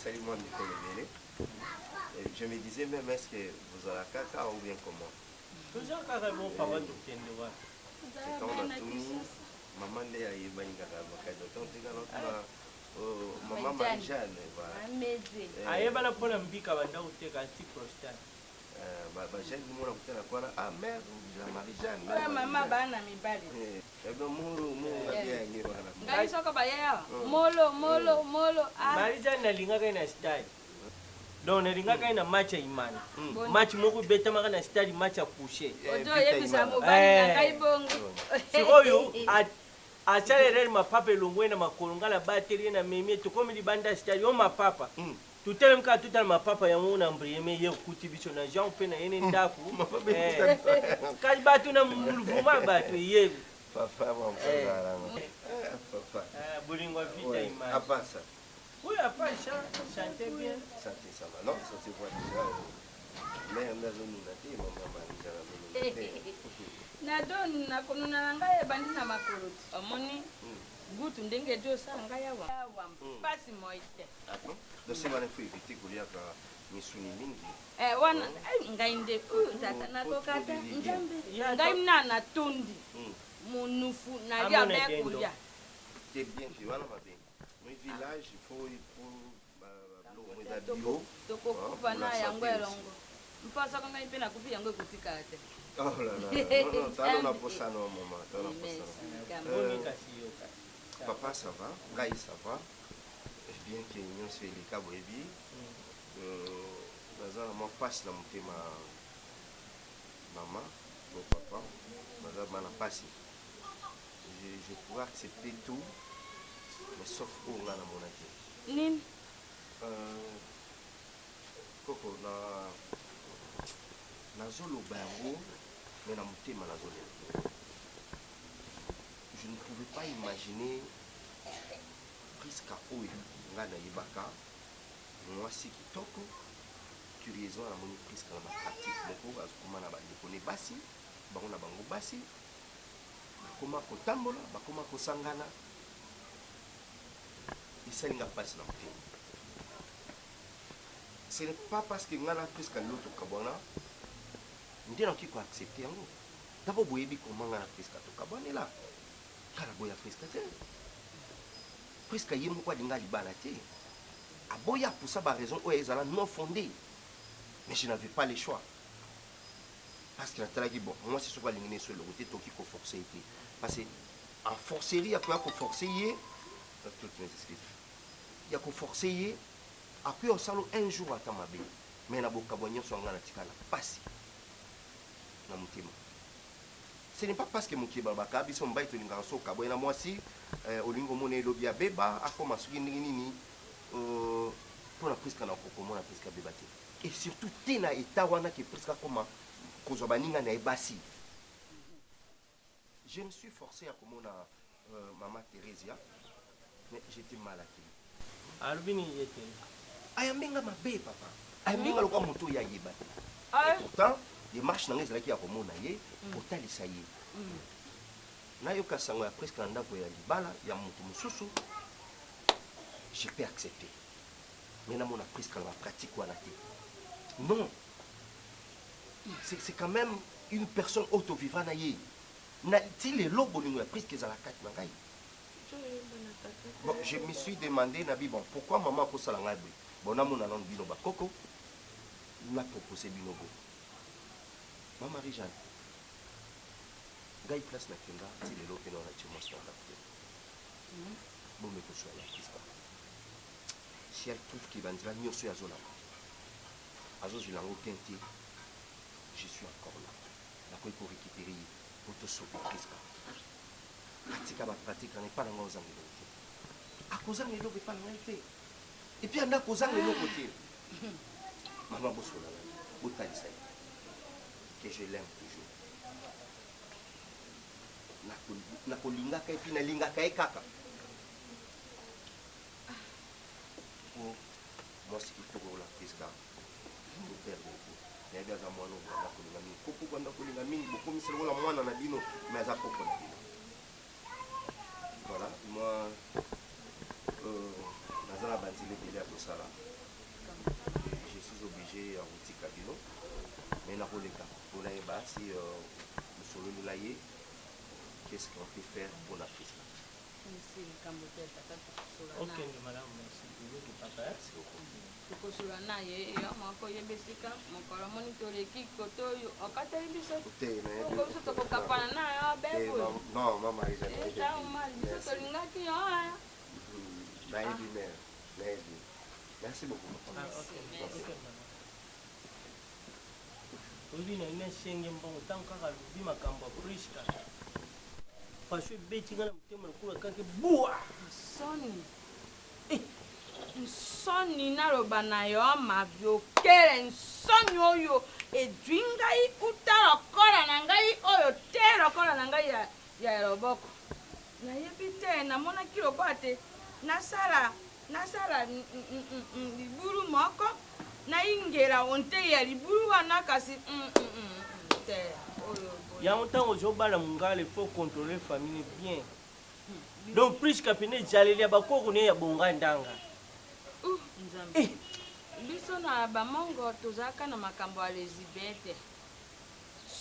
salut moi Nicole Bélé. Je me disais même, est-ce que vous avez caca ou bien comment? Toujours carrément pas mal de tiens. C'est quand on a tout mis, maman est à Yébaninga Avocado. Donc, tu as maman Marie-Jeanne. Ah, il y a un peu de bica à l'endroit où tu es à Tiprostan. J'ai dit moi la quoi ah mère Marie-Jeanne. Ouais, maman bana mi bali. Eh ben molo bien ni wala. Ngai soko ba ya. Molo. Marie-Jeanne na linga kana style. Donc na linga kana match imani. Match moko beta maka na style match a coucher. Ojo yebisa mo bali ngai bongo. Sikoyo a chalere ma papa longwe na makolonga la batterie na memi to comme di banda style yo ma papa. Tout le monde tout ma papa ya mona mbrieme ye kuti biso na Jean pe na ene ndaku. Kai batu na mulvuma batu ye. Papa mon frère. Papa. Bolingo vita imani. Apasa. Oui, après chanter bien. Santé ça va. Non, ça se voit déjà. Mais on a zone nati maman Marie-Jeanne. Na don na kununa ngai bandi na makuruti. Omoni gutu ndenge do sa ngai wa. Pasi moite. Attends. Donc c'est mal faut éviter que yaka misuni mingi. Wana ngai nde tata na tokata njambe. Ngai mna na tondi. Munufu na dia be kulia. C'est bien tu wana mabe. Mon village il faut l'eau mais d'abio. Toko kufa na yango elongo. Mpasa kanga ipena kufi yango kutikate. Oh là là. Non, t'as on a pour ça non maman, t'as on a pour ça. Papa ça va, Gaï ça va. Bien que nous sommes les cas boebi, nous avons passé dans mon thème maman, mon papa, nous avons passé. Je pourrais accepter tout, mais sauf pour on a mon avis. Nin. Coco na zolo bango, mais na mon thème na zolo. Je ne pouvais pas imaginer presque à où ngana yibaka mwasi kitoko curieusement na moni presque na pratique moko azokoma na bandeko ne basi bango na bango basi bakoma kotambola bakoma kosangana esalinga mpasi na motema. Ce n'est pas parce que ngana presque loto kabwana nde nakoki koaccepte yango d'abord boyebi koma ngana presque tokabwanela kala boya presque te presque yé moko alinga libala te aboya pour ça ba raison oyo ezala non fondée, mais je n'avais pas le choix parce que natalaki bon moi c'est soki alingi neso eloko te toki koforce te parce que en forcerie akoya koforce ye toutes mes excuses ya koforce ye akoya osalo un jour ata mabe mais na bokabwa nyonso yanga na tikala pasi na motema. Ce n'est pas parce que mokeba bakabi so mbai to lingaka so kabwe na mwasi olingo mona elobi abeba akoma soki ndenge nini mpona presque na kokomona presque abeba te et surtout te na eta wana ke presque akoma kozwa baninga na ebasi. Je me suis forcé à komona maman Theresia mais j'étais mal accueilli. Albini yete. Ayambenga mabe papa. Ayambenga lokwa moto ya yeba. Pourtant démarche na ngezalaki ya komona ye kotalisa ye. Nayoka sango ya presque na ndako ya libala ya moto mosusu je peux accepter. Mais na mona presque na pratique wana te. Non. C'est quand même une personne auto-vivant na ye. Na ti le lobo lingo ya presque za la carte na ngai. Bon, je me suis demandé nabi bon pourquoi maman ko sala ngai bon na mona non bino ba koko na proposé bino bo. Maman Marie-Jeanne, Gaï place na kenda, c'est le lot que nous avons chez moi standard. Bon, mais pour soi, si elle trouve qu'il va dire mieux sur la zone, à zone je suis encore là. La quoi pour récupérer, pour te sauver, presque. Pratique à ma pratique, on n'est pas dans nos angles. À cause de l'eau, pas dans l'effet. Et puis, on a causé de l'autre côté. Maman Bossola, où t'as dit ça? Que je l'aime toujours. Nakolingaka et puis nalingaka e kaka. Oh, moi c'est qu'il faut la prise là. Je perds beaucoup. Il y a des amours qui ont nakolinga mingi. Koko kwa nakolinga mingi, beaucoup mi selo la mwana na bino, mais za koko na bino. Voilà, moi nazala banzile bile ya kosala. obligé à routier Kabilo. Mais dans les cas, pour la si nous sommes là, qu'est-ce qu'on peut faire pour la piste? Ok, madame, merci. tukosula naye yo moko yebesika mokolo moni toleki koto oyo okateli biso biso tokokapana nayo beku non mama ezaumali biso tolingaki yo nayebi mère nayebi merci beaucoup oyebi na ina senge mbongo ntango kaka lobi makambo ya priska pasho ebetinga na motema lokula kaka bua nsoni naloba na yo maviokele nsoni oyo edwi ngai uta lokola na ngai oyo te lokola na ngai ya loboko nayebi te namonaki lokola te nasala libulu moko nayingela onte ya libulu wana kasi te oyo yango ntango ozobala mongala il faut contrôler famille bien donc priska pene ejaleli ya bakoko ne ya bonga ndanga biso na bamongo tozalaka na makambo ya lesibete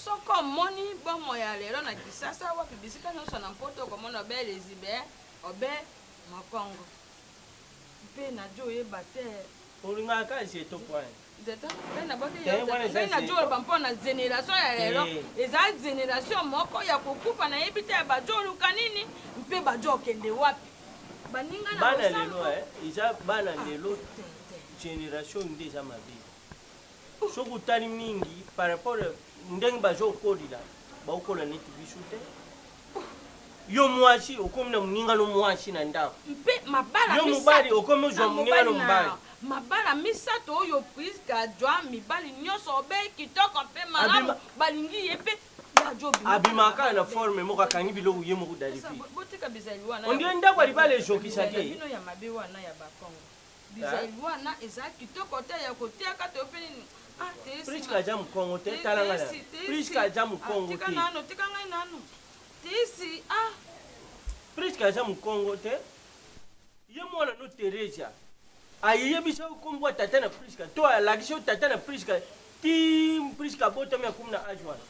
soko omoni bomo ya lelo na kisasa wapi bisika nyonso na mpoto okomona obe lesibe obe mokongo mpe najo oyeba te olingaka esi etopwana najo oloba mpo na génération ya lelo eza génération moko ya kokufa nayebi te ya bajo oluka nini mpe bajo okende wapi bana lelo eza bana lelo génération nde eza mabe soki otali mingi par rapport ndenge bazokolila baokola neti biso te yo mwasi okomi na moninga no mwasi na ndako mpe mabala yo mobali okomi ozwa moninga no mobali mabala misato oyo priska jwa mibali nyonso obe kitoko mpe malamu balingi ye mpe abimaka na forme moko akangi biloko ye moko dalifi botika bizali wana ondie ndako alibala ezokisaki bino ya mabe wana ya bakongo bizali wana eza kitoko te ya kotiaka te ope nini priska aja mokongo te talanga na priska aja mokongo te tika ngai nano tisi priska aja mokongo te ye mwana no Teresia ayebisa okombwa tata na priska to alakisi tata na priska ti priska botami akumi na age wana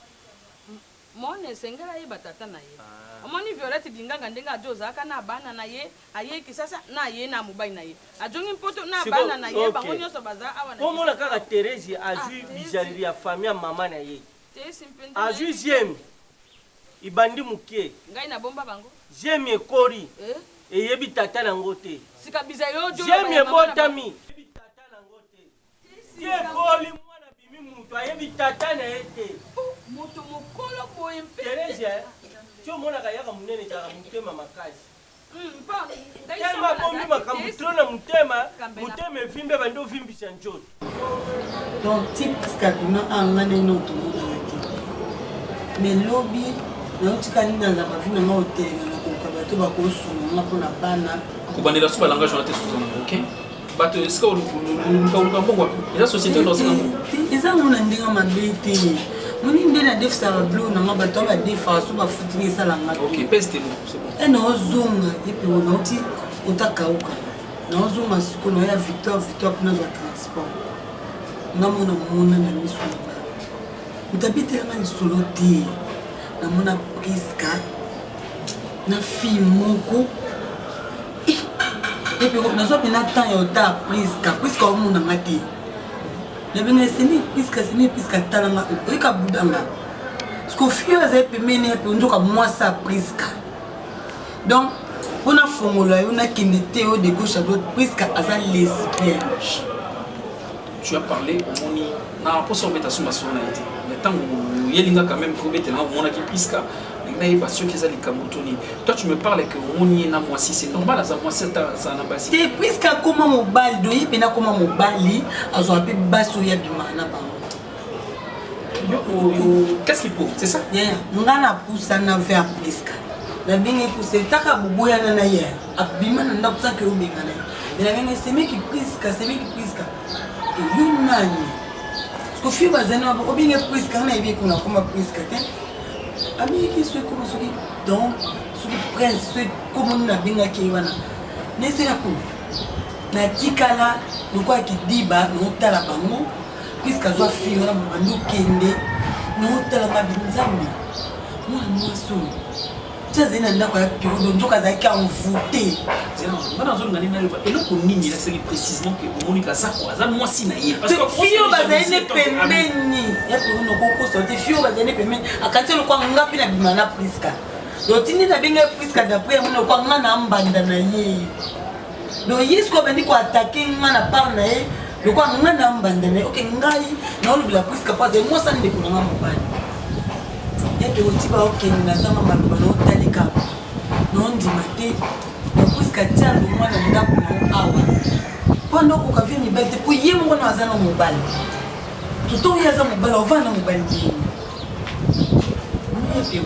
mona esengela ye batata na ye omoni Violette dinganga ndenge ajo ozalaka na bana na ye ayeki sasa na ye na mobali na ye ajongi mpoto na bana na ye bango nyonso baza awa na omona kaka Teresia azwi bizaleli ya famille ya mama na ye azwi ziemi ibandi moke ngai na bomba bango ziemi ekori eyebi tata nango te sika bizali ojo ziemi ebotami eyebi tata nango te ti ekoli mwana bimi mutu ayebi tata na ye te moto mokolo boye mpe Teresia ti omonaka yaka monene kaka motema makasi telema bombi makambo tro na motema evimbi bandi ovimbisa nzoto donc ti priska bima anga ndenge otomonaka te mais lobi nayotikali naza bavi nanga otelenga na koka bato bakosunga mpona bana kobandela so balangage wana te sozana ok bato esika oluka mbongo wapi eza société onaosinga eza mona ndenge mabe te moni nde nadefisa bablo nanga bato a badefaka so bafutinga esalanga te naozonga epe nauti otakauka naozonga siko naoya victoire mpona zwa transport ngamona mona na miso na ba moto abetelanga lisolo te namona priska na fille moko epe nazwa pena temps ya ota priska omonanga te nabenga seni priska talanga oyeka budanga parceque fille aza epemeni epe onzoka mwasa priska donc mpona fongola yo nakende te o de gauche à droite priska aza lesbienne. Tu as parlé au moni na poso beta suma sona ite mais tant yelinga quand même ko betela au mona ki priska ngai pas sûr qu'ils allaient kamutoni toi tu me parles que moni na moi si c'est normal ça moi c'est ça na basi te priska koma mobali do yepena koma mobali azo pe baso ya bimana ba qu'est-ce qu'il faut c'est ça ngana poussa na vers priska na bingi pousse taka bubuya na ye abimana nda poussa ke ubingana mais na bingi semeki priska et yunani ko fi bazana ba obinga priska na ibi kuna koma priska te ami ki so ko so ki donc so ki prince so ko na binga ke wana ne se na ko na tikala lokwa ki diba no tala bango puisque azwa fille wana babandi okende naotalama binzambe mwana mwaso ti azali na ndako ya periode nzoka azalaki envoûté nga nazolonga nini naloba eloko nini elaseli précisement ke omoni kazako aza mwasi na ye fille oyo bazali ne pembeni ya periode nokokosa te fille oyo bazali ne pembeni akati lokwa nga mpe na bima na priska lotindi na benga priska d'après yamoni lokwa nga na mbanda na ye donc ye sikoyo bandi koatake nga na part na ye lokwa nga na mbanda na ye oke ngai naolobela priska po azali mwasa ndeko na nga mobali yape oti baokende nazanga maloba naotalika naondima te bapriska tia lomwana ndako nao awa mpo ndokoka vie mibali te mpo ye moko na aza na mobali toto oyo aza mobali ovanda na mobali ndeni yape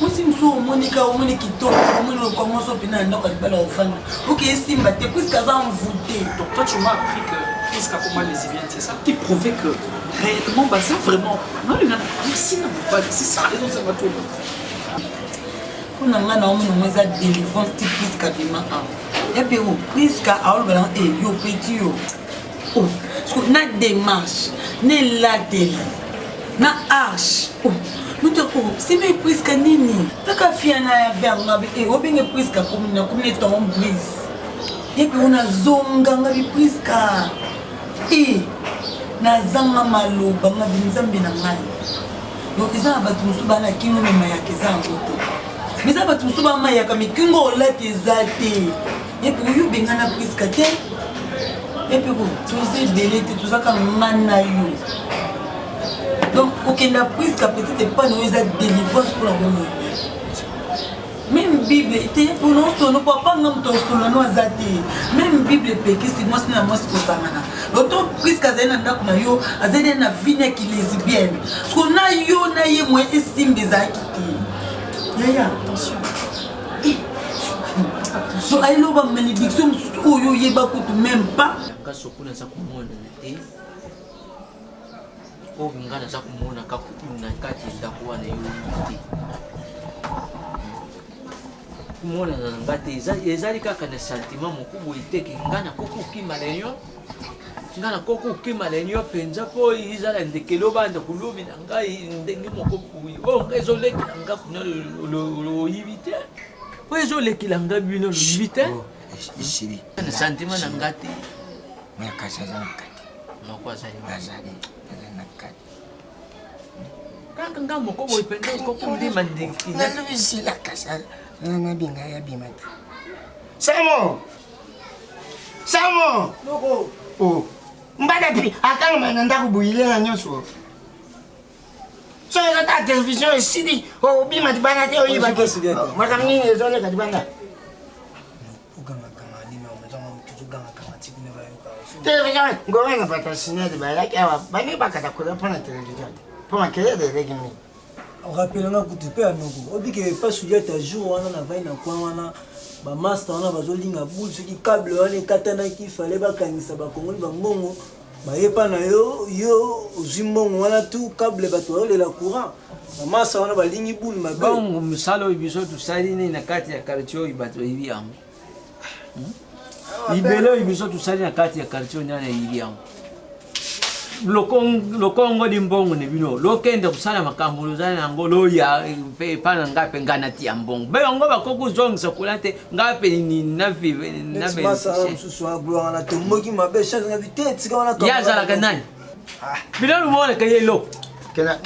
mosi mosu omonika omoni kitoko omoni lokwa moso mpena na ndako ya libala ovanda oke esimba te puiske aza envoûté. Donc toi tu m'as appris que puisque comment lesbienne c'est ça qui prouvait que réellement bah c'est vraiment non le gars merci na mobali c'est ça les autres bateaux mpona nga na omonango eza délivrance ti puiske abima awa yape o puiske aolobala yo peti yo na démarche na elateli na arche mutoko sime puiske nini taka fia na ya verga obenge puiske akomi netongo brise yape o nazonga nga bipuiska nazanga maloba nga binzambe na ngai donc eza na bato mosusu bana kingo memayaka eza yango te mais eza bato mosusu bamayaka mikingo olata eza te yepe oyobenga na priska te yepe toza ebele te tozaka nga na yo donc kokenda priska peut-être epane oyo eza délivrance mpona bomo même bible te yepe onosono po apanga moto osolano aza te même bible epekisi mwasi na mwasi kosangana loto priska azali na ndako na yo azali na vie naki lesbienne so na yo na ye mwe esimba ezalaki te yaya so ayeloba malédiction mosusu oyo oyeba kutu même pas kasi okuna aza komonana te oyo nga naza komona kaka na kati ya ndako wana yo te komonana na nga te ezali kaka na sentiment moko boye teke nga nakoko okima na yo nga nakoko okima na yo mpenza mpo ezala ndekele obanda kolobi na ngai ndenge moko boye oyo nga ezolekela nga kuna loyibi te oyo ezolekela nga bino loyibi te na sentiment na nga te kasi aza na kati moko azali na kati kaka nga moko boye mpenza okoko ndima ndekina nalobisila kasi nabinga yabima te samo mbada pi akangama na ndako boyile na nyonso so eza ta television esili obima ti bana te oyiba te makambo nini ezoleka ti banda television ngomena patrocinete bayaki awa bani bakata kola mpona television mpo makelele eleki mingi rapelanga kutu mpe anoko obike pasuliate ya jour wana na vai na coin wana bamaster wana bazolinga bule soki cable wana ekatanaki fale bakangisa bakongoli bambongo bayepa na yo ozwi mbongo wana tu cable bato baolela courant bamaster wana balingi bule mabe bongo mosala oyo biso tosali nini na kati ya quartier oyo bato bayibi yango libele oyo biso tosali na kati ya quartier oyo nani ayibi yango lokongo di mbongo ne bino lokende kusala makambo lozana nango loya pe pana ngape ngana ti mbongo be ngo bakoko zongisa kulate ngape ni na vive na be masa msusu aglo na tomoki mabe chaque na vitete kana ya zala kanani bilo mona ke yelo kena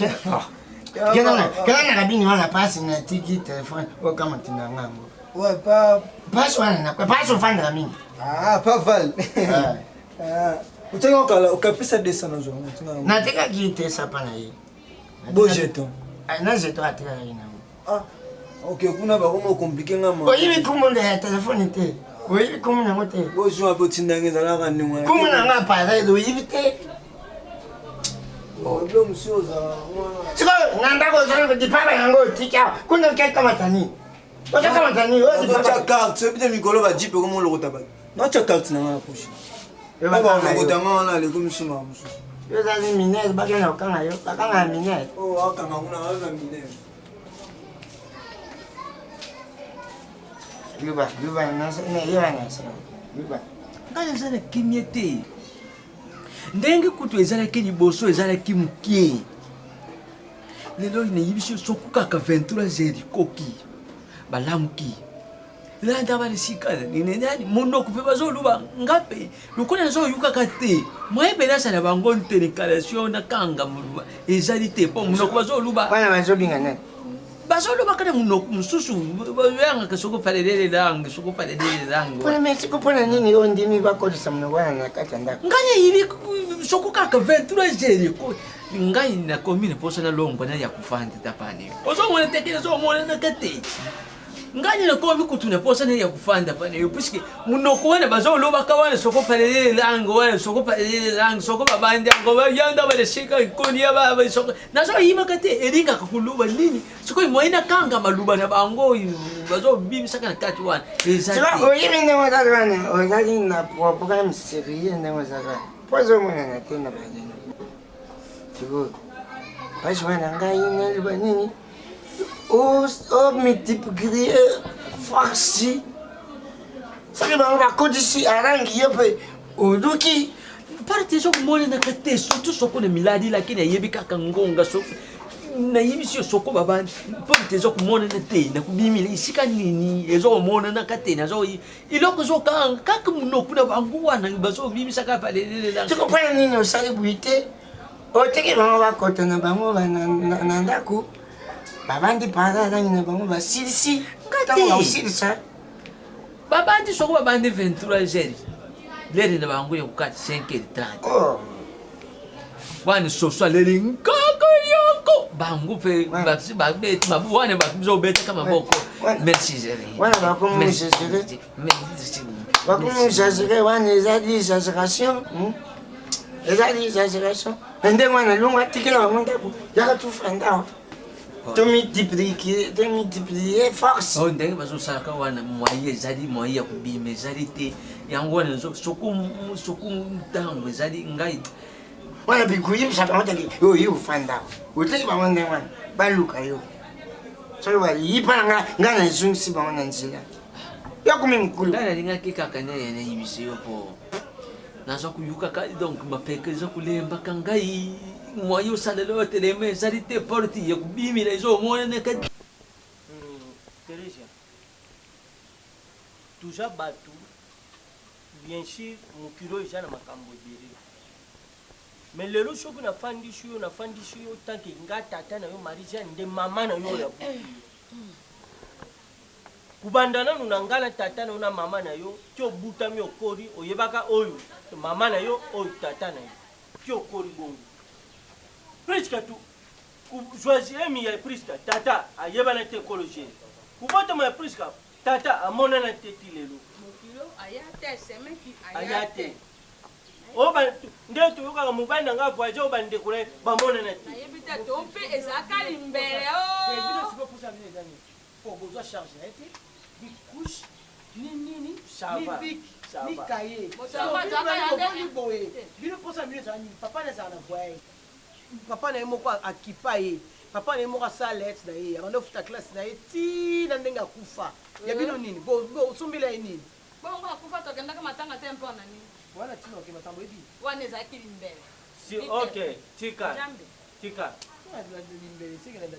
na kabini wana pasi na tiki telefone o kama tinanga ngo ouais pas pasi wana na pasi ofanda mingi pas val utenga kala ukapisa desa na zongo nateka kitesa pana ye bojeton na jeton ateka ina ok kuna ba komo compliquer ngama oyibi kumunde ya telefone te oyibi kumuna ngote bojo abotindange zala ka ningwa kumuna nga para oyibi te oblo msioza siko nanda ko zana dipaba yango tika kuna ke kama tani oja kama tani o cha carte c'est peut-être mikolo ba jipe komo lo kotaba na cha carte na nga poche ba ba lo kotanga na le comme sima musu yo zani minere bagena okanga yo bakanga minere akanga kuna na minere Luba, nasa na iya nasa. Luba. Kaya sana kimye te. ndenge kutu ezalaki liboso ezalaki mokie lelo nayibiso soku kaka 23 koki balamuki landa balisikala ninenani monoko mpe bazoluba ngape lokola nazoyukaka te moyebe nasala bango ntenikalisation nakanga moluba ezali te mpo monoko bazoluba wana bazobinga nani bazoloba kana monoko mosusu bayangaka soko palelele langue soko palelele langue mpona merci kopona nini oyo ndimi bakodisa monoko wana na kati ya ndako ngai yibi soko kaka 23 heures ngai nakomi naposa nalongwa na ya kufanda tapane ozomona teke ozomona nakate ngai nakomi kutu naposa na ya kufanda pane puisque monoko wana bazolobaka wana soko palelele langue wana soko palelele langue soko babandi yango bayanda balesika ikoni ya baba soko nazoyibaka te elingaka kuluba nini soko imoyina kanga maluba na bango bazobimisaka na kati wana oyebi ndenge ozali wana ozali na problème sérieux ndenge ozali wana po ozomonana te na bageni sikoyo basi wana ngai naliba nini omultiplier farci soki bango bakodisi arangi yo mpe oluki parte ezokomonanaka te surtout soko na miladi lakini ayebi kaka ngonga nayebisi yo soko babandi porte ezokomonana te nakobimila esika nini ezokomonanaka te iloko ezokanga kaka monoko na bango wana bazobimisaka palelele tikopona nini osali boyi te oteki bango bakota na bango na ndako babandi mpaka rangi na bango basilisi ntango baosilisa babandi soko babandi 23 heures lere na bango yakokati 5h30 wana soso leli nkaka yoko bango mpe babeti wana bazobetaka maboko merci wana bakomuexagere wana ezali exagération ezali exagération ndenge wana lungu atikela bango ndako yakatufa ndawa tomultiplier force ndenge bazosalaka wana moye ezali moye ya kobima ezali te yango wana soku ntango ezali ngai wana bikuyebisa bango teke oyo ofandako oteki bango ndenge wana baluka yo soki baliyipa na ngai nazongisi bango na nzela yakomi mokulu ngai nalingaki kaka nayebisa yo mpo naza koyukaka donc mapeke eza kolembaka ngai moyo osalela oyo telema ezali te porti ya kobimila ezomonanaka Teresia tuza bato bien sûr mokilo eza na makambo ebele mais lelo soki nafandisi yo tanke nga tata na yo marisia nde mama na yo ya kubanda nanu na nga na tata na yo na mama na yo ti obutami okori oyebaka oyo mama na yo oyo tata na yo ti okori bongo presque tu choisir emi ya presque tata ayebana te ekologie kubotama ya presque tata amonana te ti lelo aya te nde toyokaka mobali na nga voisin oyo bandeko na ye bamonana te bozwa charge te bicouche nini ni kaye boye bino mposa bino ezala nini papa na ezala na voyage papa na ye moko akipa ye papa na ye moko asala lete na ye abanda ofuta classe na ye tina ndenge akufa ya bino nini osombela ye nini bongo akufa tokendaka matanga te mpona nini wana tina oke makambo ebi wana ezalaki limbele ok tika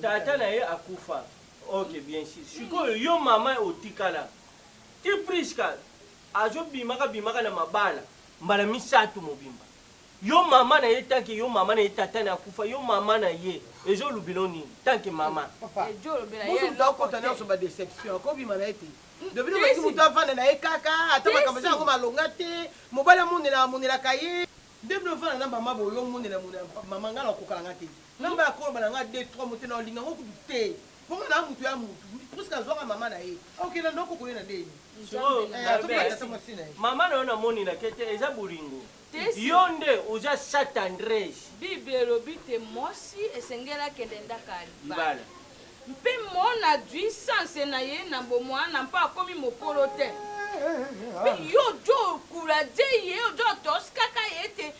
tata na ye akufa ok bien sûr sikoyo yo mama otikala ti priska azobimaka na mabala mbala misato mobimba yo mama na ye tanke yo mama na ye tata na akufa yo mama na ye ezolubila nini tanke mama okota nyonso badeception akobima na ye te dobino baki moto avanda na ye kaka ata makambo eza yango malonga te mobali amonelaka ye nde bino ovanda na mama boyo omonela mama nga na okokalanga te namba ya koloba na nga 2-3 mote na olinga ngo kutu te ponga na mutu ya mutu puisque azwaka mama na ye okenda ndoko koye na ndeni mama na yo namoni na kete eza bolingo yo nde oza sat andres bible elobi te mosi esengeli akende ndaka libala mpe mona duisance na ye na bomwana mpo akomi mokolo te mpe yo ojo okula te ye ojo otosikaka ye te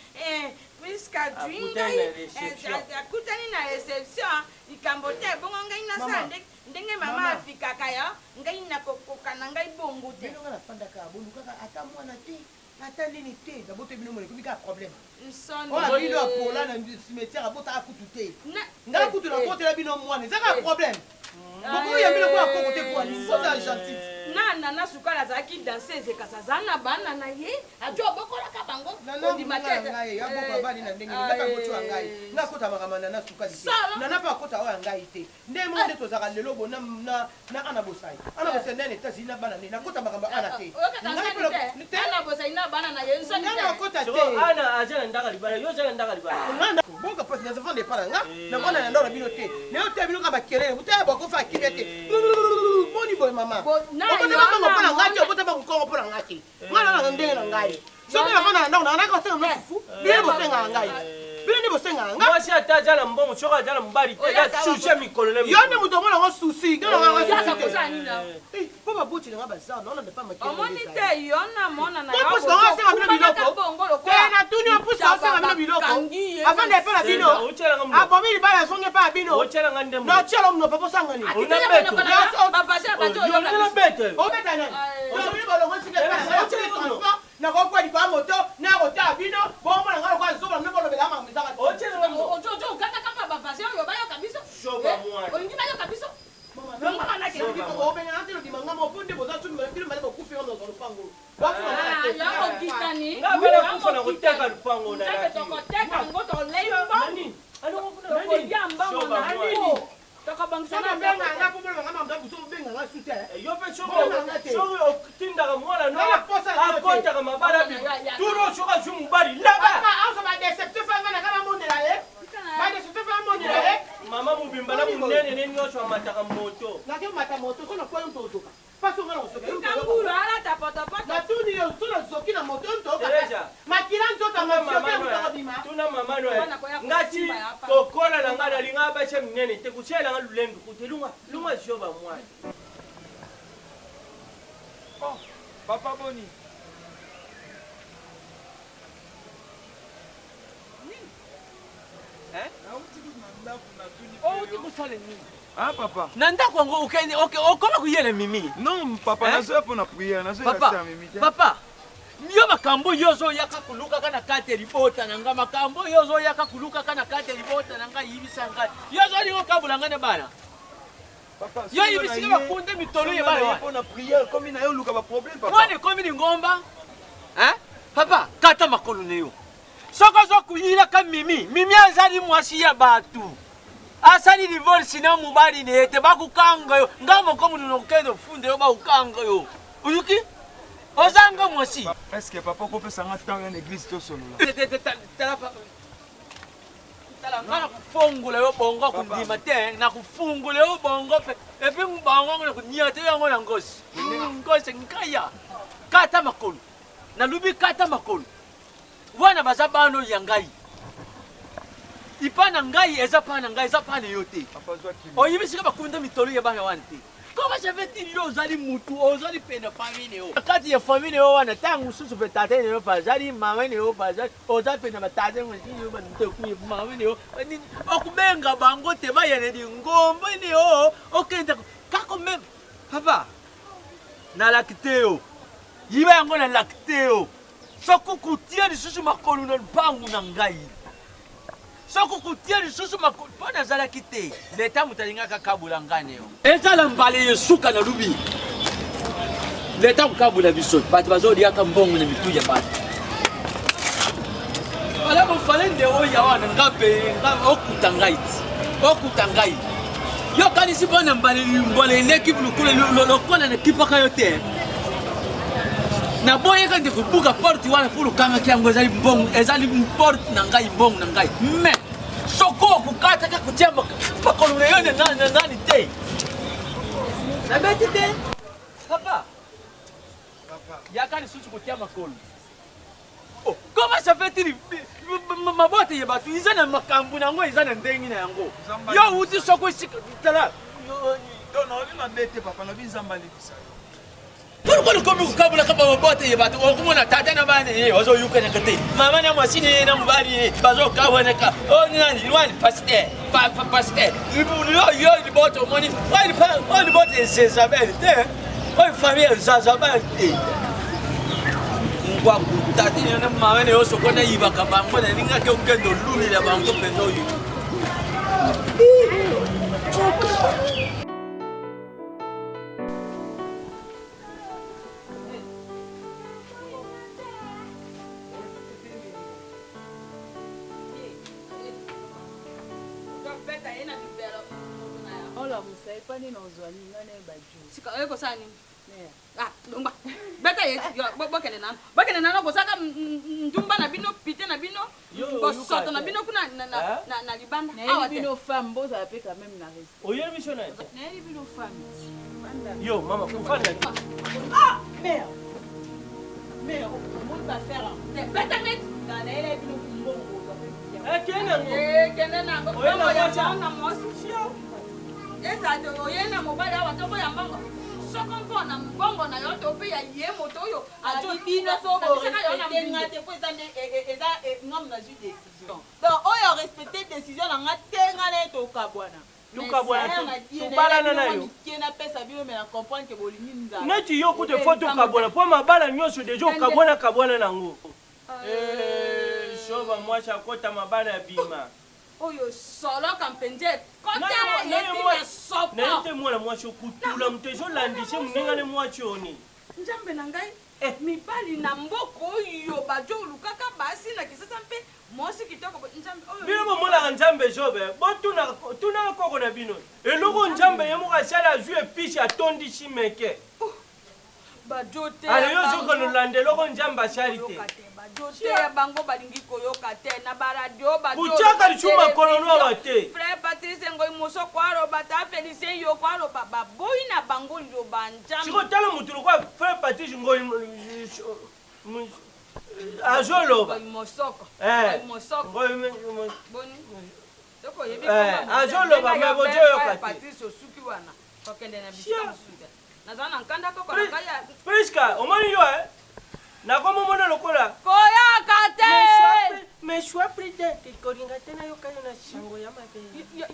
puisque adui ngai akutani na réception likambo te bongo ngai nasala ndenge mama afikaka yo ngai nakokoka na ngai bongo te nafandaka bolukaka ata mwana te Attends, l'unité, d'abord, tu es venu me problème. Nsoni. Oh, la vie de pour là, dans le cimetière, à bout à coûter. N'a pas coûté la côte de la vie non moins. C'est un problème. Beaucoup y a mis le quoi à côté pour aller. C'est gentil. Na na sukala zaki danser ezekasa zana bana na ye ajo bokola ka bango di matete ngai ya boko bani na ndenge ngaka bocho ngai na kota makamana na sukali na na pa kota wa ngai te nde mo nde tozaka lelo bona na ana bosai ndene tazi na bana na kota makamba ana te ana bosai na bana na ye nsoni te na kota te ana ajana ndaka libala yo jana ndaka libala ngana boka pas na zafande para nga na kona na ndora bino te ne o te bino ka bakere buta boko fa kibete boni boy mama ngati obota ba nkongo pona ngati ngana na ndenge na ngai so na fana ndako na ngaka senga mfufu bile bo senga ngai bile ni bo senga ngai mwasi atajala mbongo choka jala mbali te ya sushi mikolo le yone muto mona ngo susi ngana ngaka susi ko sani na po ba buti nga ba za na de pa makelo omoni te yona mona na yo po nga senga bino biloko te na tuni o pusa senga bino biloko avant de pa la bino abomi li ba ya songe pa bino o chela ngande mo na chela mno pa po sanga ni o na beto ba fasha ba to yo na beto o beta na o bino ba lo ngo sike pa o chela na ko kwa di kwa moto na ko ta bino bo mo na ngalo kwa zoba mno bolo bela ma mizaka o chela ngo ojo kaka kama ba fasha yo ba yo kabisa shoba mwa o ngi ba yo kabisa mama na ke ko o be na telo di manga mo bunde bo za tu mi bino mali ko kufi ngo no pango ba fu na ke ya ko kitani na bele kufa na kuteka lupango na ya to koteka ngo to leyo nani ano ko yamba mona nini Sama benga nga po benga nga mdabu so benga nga sute. Yo pe shogo otinda ka mwana no. Akonta ka mabara bi. Turo shoga jumu bari laba. Auso ba deception fa ngana kama monde la ye. Ba deception fa monde la ye. Mama mubimba na munene ne nyosho mataka moto. Na ke mata moto ko na kwa nto ka. Paso ngana osoka. Kanguru ala tapota pota. Na tuni yo tuna zoki na moto nto ka. Teresa. Makila nto ta mama no. Tuna mama no. Ngati kokola na ngala linga ba che munene te kuchela nga lulendu kutelunga lunga shoba mwana. Oh, papa Boni. Ah papa. Nanda kwango ukende okoma kuyele mimi. Non papa nazo pour na prière nazo ya mimi. Papa. Yo makambo yozo yaka kuluka kana kate ribota nanga makambo yozo yaka kuluka kana kate ribota nanga yibisanga. Yozo lingo kabula ngane bana. Papa. Yo yibisika bakunde mitolo ye bana. Pour na prière comme ina yo luka ba problème papa. Mwane komi ni ngomba. Hein? Papa, kata makolo neyo. Soko zo kuyila ka mimi azali mwasi ya batu. Asali divorce na mubali ne te bakukanga yo. Ngamo komu nokendo funde yo ba ukanga yo. Uyuki? Ozanga mwasi. Est-ce que papa ko pesa ngata en église to solo la? Tala ngana kufungula yo bongo kundima te na kufungula yo bongo pe. Epi mbongo ngona kunyata yo ngona ngosi. Ngosi nkaya. Kata makolo. Na lubi kata makolo. Wana bazabano yangai. Ipana ngai ezapana ngai ezapana yote. Oyibisika bakunda mitolo ya bana wanti. Comment j'avais dit yo zali mutu ozali pena famille yo. Kati ya famille yo wana tangu susu petate yo pazali mama yo pazali ozali pena batate ngoti yo bantu ku mama yo. Okubenga bango te bayane di ngombo ni yo. Okenda kako même papa. Na lakteo. Yiba yango na lakteo. Soko kutia ni susu makolu na pangu na ngai. Soko kutia ni susu makolu pona zala kite. Leta mutalinga kakabula ngane yo. Ezala mbale yesuka na lubi. Leta kukabula biso. Batu bazoli yaka mbongo na mitu ya batu. Ala ko falende o ya wana ngape okutangaiti. Okutangai. Yo kanisi bona mbale l'équipe lukule lokona na kipaka yote. Na boye quand tu buka porte wana fulu kanga kiango ezali porte na ngai mbong na ngai me soko kukata ka kutemba pakolo yone nani te na beti te papa yakani suchu kutemba kolo oh comment ça fait-il mabote ye batu izana makambu na ngo izana ndengi na yango yo uti soko sikala yo no na bete papa na bizamba lebisa. Pourquoi le commis kabula kaba bote ye batu okumona tata na bani ye ozo yuka na kate mama na masini na mbali bazo kawana ka o nani lwani pasteur pasteur yo ni boto moni wani bote Zazabel te o famille Zazabel te ngwa tati ne mangene yo sokona yibaka bango na ninga ke ukendo luli la bango pendo yo. Ola musai pani na uzwani ngane baju. Sika eko sani. Ah, lomba. Beta yeti bokene nana ko saka ndumba na bino pite na bino. Ko soto na bino kuna na libanda. Na bino femme boza pe quand même na reste. Oye missionnaire. Na bino femme. Yo mama kufanya. Ah, merde. Merde, on va faire. Beta net. Na ile bino mbongo. Kende nango. Oye na mosi. Exacto, oye na mobile awa toko ya mbongo. Soko mpona mbongo na yo to pe ya ye moto yo. Ajo bino so bo respecter ngate po eza ngam na ju décision. Donc oyo respecter décision na ngate ngale to kabwana. Tu balana na yo. Kena pesa bino me na comprendre que bolingi nza. Neti yo kute photo kabwana po mabala nyonso dejo kabwana nango. Shoba mwacha kota mabala bima. Oyo solo kampenje kota yeti sopo. Na yete mwana mwacho kutula mtejo landishe mnengane mwacho oni. Njambe na ngai mibali na mboko oyo bajo lukaka basi na kisasa mpe mosi kitoko njambe oyo. Bino mona njambe jobe bo tuna koko na bino. Eloko njambe yemo kasala jue piche atondi chimeke. Bajo te. Ale yo zoko no landelo ko njamba charité. Jote bango balingi koyoka te na baradio bajo. Kuchaka lichuma kolono abate. Frère Patrice ngoi moso kwaro bata Félicien yo kwaro baba boy na bango lo banjam. Siko tala mutulo kwa Frère Patrice ngoi ajolo ba. Mosoko. Mosoko. Boni. Soko yebi koma. Ajolo ba mebo joyoka te. Patrice osuki wana. Kokende na bisika musuka. Nazana nkanda koko na kaya. Priska, omani yo na komo mona lokola koyaka te mais choix pride ke koringa tena yo kayo na shango ya mabe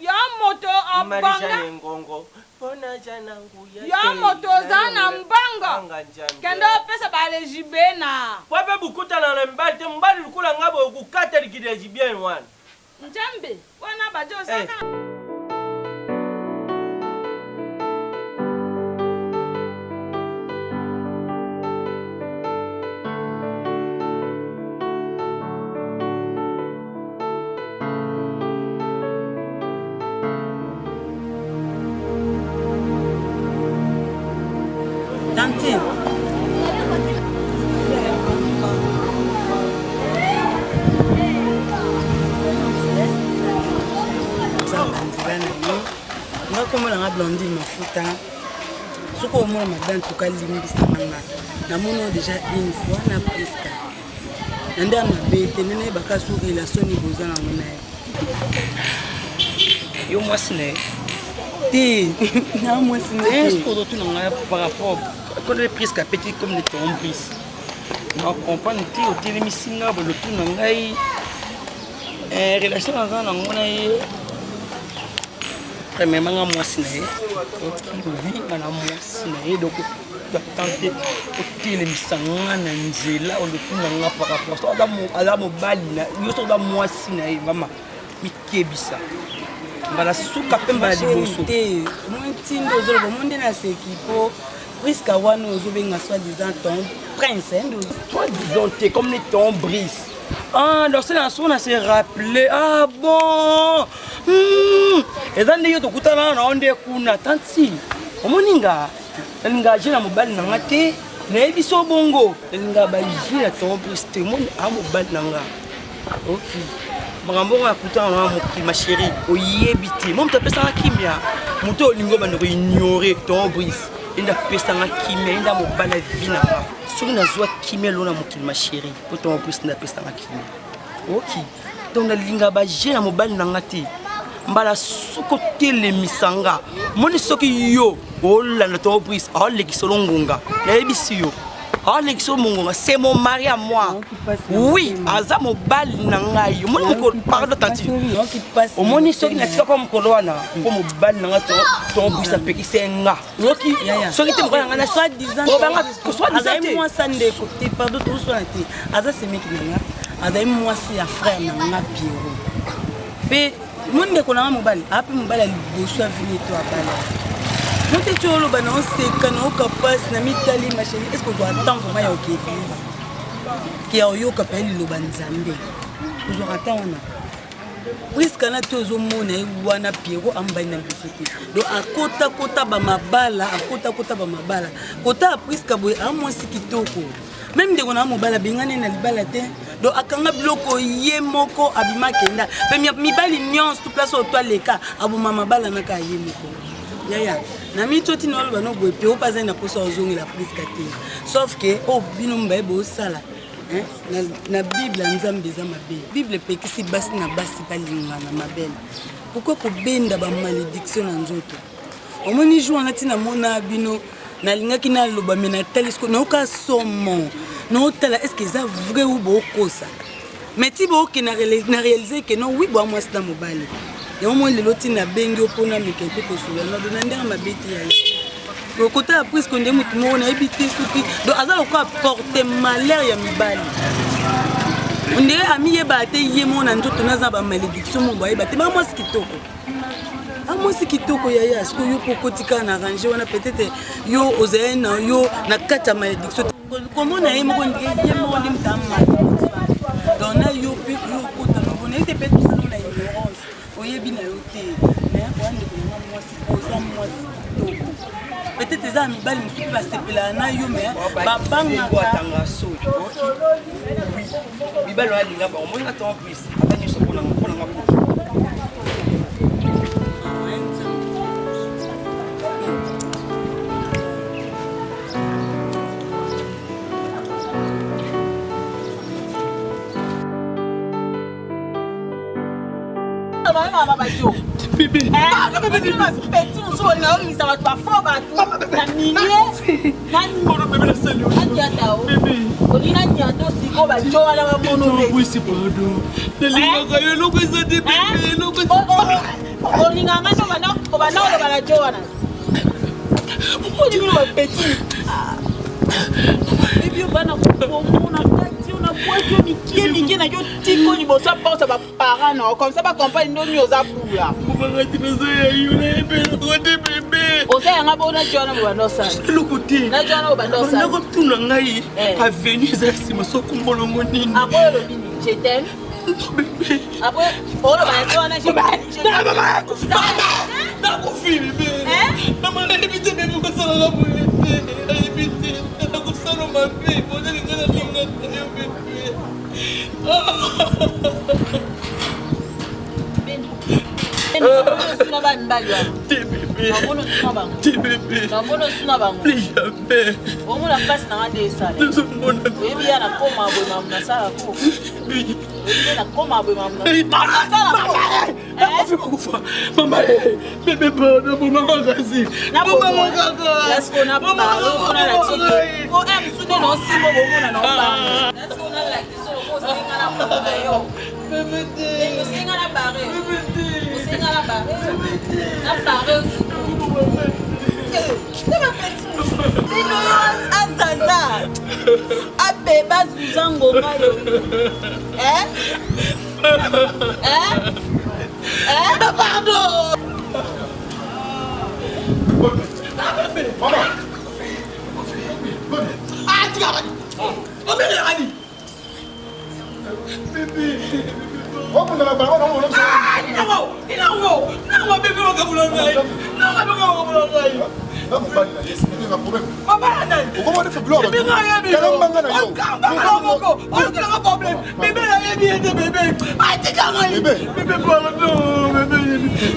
ya moto abanga ngongo pona jana nguya ya moto zana mbanga kendo pesa bale jibena wabe bukuta na mbali te mbali lukula ngabo kukata likide jibien wana njambe wana bajo saka Blondie mafuta soko au moins madame tout cas limbisa manga na mono déjà une fois na presque nanda na bete nene baka sur relation ni boza na mona yo moi sine ti na moi sine est pour tout na par rapport quand les presque petit comme les tombris on comprend ti au télé misinga bo tout na ngai relation na mona premièrement moi sine oui mana moi sine donc tenter otile misanga na nzela o lutuna nga par rapport so ada mobali na yo so da moi sine mama mikebisa mbala suka pemba liboso te montindo zo bo monde na sekipo presque wana ozo benga soit disant ton prince ndo toi disons t'es comme les ton brise. Ah, donc c'est la son à se rappeler. Ah bon. Et dans les autres coups là on est kuna tanti. Omoninga. Ninga jina mobali na ngate. Na ebiso bongo. Ninga ba jina ton preste mon a mobali nanga. OK. Makambo ya kuta na ma chérie. Oyebiti. Mon te pesa kimia. Moto lingo ba no ignorer ton brise. Inda pesa kimia inda mobali vina. Soki nazwa kimia lona mokili ma chérie po to plus na pesa na kimia. OK. Donc na linga ba jena mobali na ngati. Mbala soko tele misanga. Moni soki yo olanda to prise a leki solongonga. Na ebisi yo. Alexo Mongonga, c'est mon mari à moi. Oui, Aza mobile nangai. Mon pardon tanti. Au moni soki na tika comme kolwana, comme mobile nanga ton bisa peki senga. Loki, soki te mokona na soit disant. Soit disant moi ça ne côté pardon tout soit été. Aza c'est mec nanga. Aza moi c'est un frère nanga Pierrot. Mais mon ndeko nanga mobile, après mobile ali bosso venir toi bala. Quand tu es au Lobano, c'est quand on est capable de m'italer ma chérie. Est-ce qu'on doit attendre vraiment au Québec? Qui a eu capable de Lobano Zambé. Nous aurons attendre. Puisque on a tous au monde et on a Pierrot en bas de donc à kota bamabala, à kota bamabala. Kota puisque boy à moi c'est kitoko. Même de on a mobala bingane na libalate. Donc à kanga bloko yemoko abima kenda. Mais mi bali nyons tout place au toilette. Abu mama bala na ka yemoko. Yaya. Nami toti no bano boy pe o pas na poso ozongi la priska te. Sauf que o bino mbaye bo sala. Hein? Na Bible nzambe za mabe. Bible pe kisi basi na basi balingana mabele. Pourquoi ko benda ba malédiction na nzoto? O moni jour na tina mona bino na lingaki na loba mena talisco na ka somo. No tala est-ce que ça vrai ou bo kosa? Mais ti bo ki na réaliser que non oui bo moi c'est dans mobile. Et au moins le loti na bengi opona mikete ko sula na dona ndanga mabeti ya le côté après ce qu'on dit mutu mo na ebiti suki donc aza ko apporter malheur ya mibali on dirait ami yeba te yemo na nzoto naza ba malédiction mo ba yeba te ba moi sikitoko moi sikitoko ya ce que yo pokotika na ranger wana peut-être yo ozaena yo na kata malédiction comment na yemo ko ndie yemo ndi mtama donc na yo pe yo kota no bona ite pe tout ça na ignorance oyebi na yo te mais wande ko na moi si posa moi sikitoko peut-être ça mi bali musu ba sepela na yo mais ba banga tanga so oui mi bali wa linga ba mo ngata en plus atani so pona ngapa Bébé, petit, on se voit là, ça va te faire fort, la minier, comme ça, pas comprendre nos news à bout là. On sait un abonné de John Banosa. Le côté. La John Banosa. On a tout l'angaï. Avenue Zassi, ma so comme le monine. Après le bini, je t'aime. Après, on va aller à la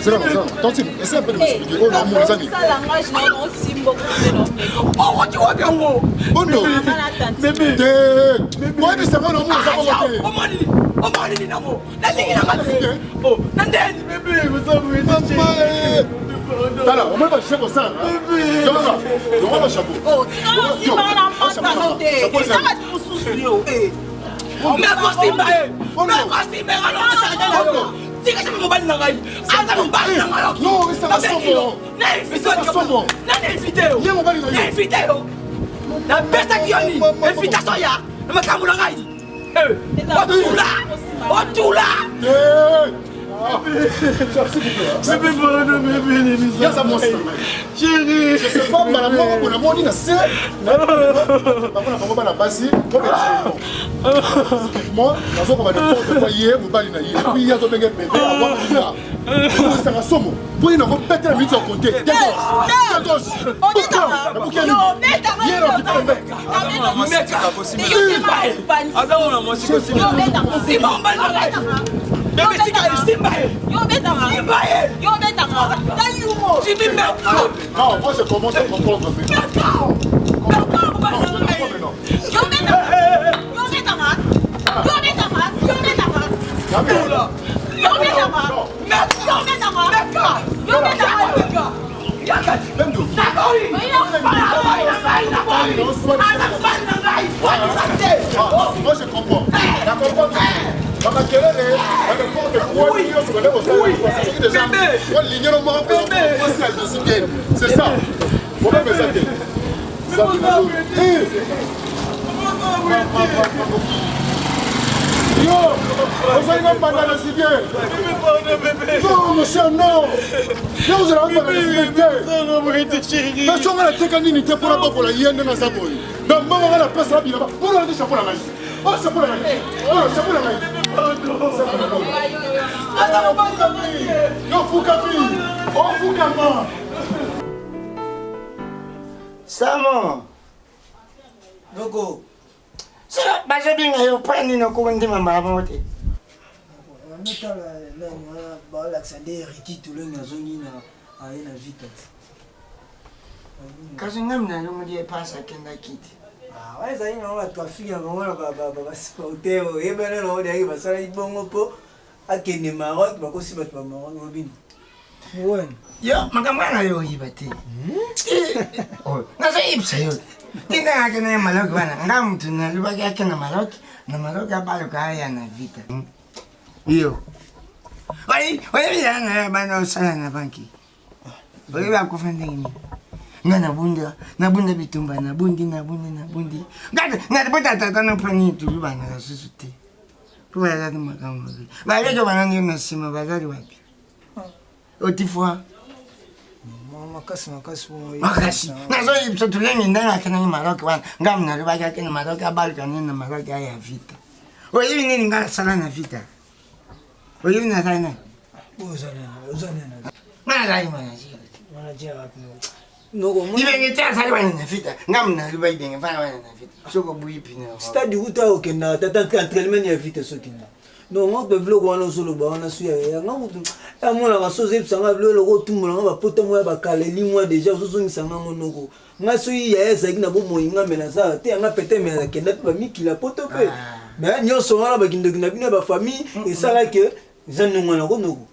C'est là, tantine, essaie un peu de m'expliquer. Oh non, mon ami. Ça, langage, non, aussi, beaucoup. Oh, tu vois bien, moi. Oh non. Bébé. Moi, je sais pas, non, moi, ça va monter. Oh, mani, namo. Oh, nandeni, bébé, vous savez, Tala, on va chercher pour ça. On va chapeau. Oh, tu vas aussi mal en pantalon. Ça va te soucier. Mais costume, tika sama mobile na ngai ata mobile na ngai non ça va somo na invité yo na invité yo na pesa kioni invitation ya na makambo na ngai otula Bébé, chérie, je sais pas, madame, on a moni na se. Papa na basi, moi, nazo ko ba de porte foyer, mo bali na yé. Puis ya to benge bébé, avoir là. Ça va somo. Pour une ko péter mi sur côté. On est dans. Non, moi je commence à comprendre. Moi je comprends. Papa Kelele, elle ne porte quoi oui, c'est ça. Faut pas me saquer. Yo, vous allez pas dans le ciel. Non, monsieur, non. Vous allez pas dans le ciel. Mais tu vas la técanité pour la pour la hyène dans sa boue. Donc, moi, on va la place là-bas. Pour la chapeau la main. Oh, chapeau la main. Oh, chapeau la main. Non, Foukapi. Oh, Foukama. Samo. Noko. Ça va, je viens yo prendre nos comptes maman moté. On est là là l'Alexander Riti tout le ngazoni na aina vita. Kazi ngamna lo mudi passa kenda kiti. Ah, ouais, ça y est, on va te faire un sporter. Et bien là, on arrive à ça, il bon po à Kenya Maroc, va aussi battre Maroc Robin. Ouais. Yo, makamana yo ibati. Oh, na sa ipsa yo. Tina akina Maroc bana. Ngam tuna lubaki akina Maroc, na Maroc abalo kaya na vita. Yo. Oi yana bana usana na banki. Oi ba kufanya nini? Na bunda bitumba na bundi. Ngada na bota tata na pani tulu bana susute. Pour aller dans makambo. Ba leo bana ni na sima bazali wapi? Otifwa. Makasi. Na zo ipso tuleni ndana kana ni Maroc wana. Ngam na lubaki akina Maroc abalo kana na Maroc ya vita. Oyi nini ngala sala na vita. Oyi na sana. Ozana. Mala imana. Mana jia wapi? Ibenge tata bana na vita. Ngam na lubai benge bana na vita. Soko buipi na. Stade uta okenda tata entraînement ya vite sokinda. Non, on peut vlog wana solo ba wana suya ya ngamutu. Ya mona ba soze psanga vlog lo tumula ba pota moya ba kaleli moi déjà sozo ngisanga monoko. Nga suyi ya eza kina bo moyinga mena sa te nga pete mena kenda ba mikila poto pe. Mais nyoso wana ba kindo kina bina ba famille et ça là que zanu ngwana ko noko.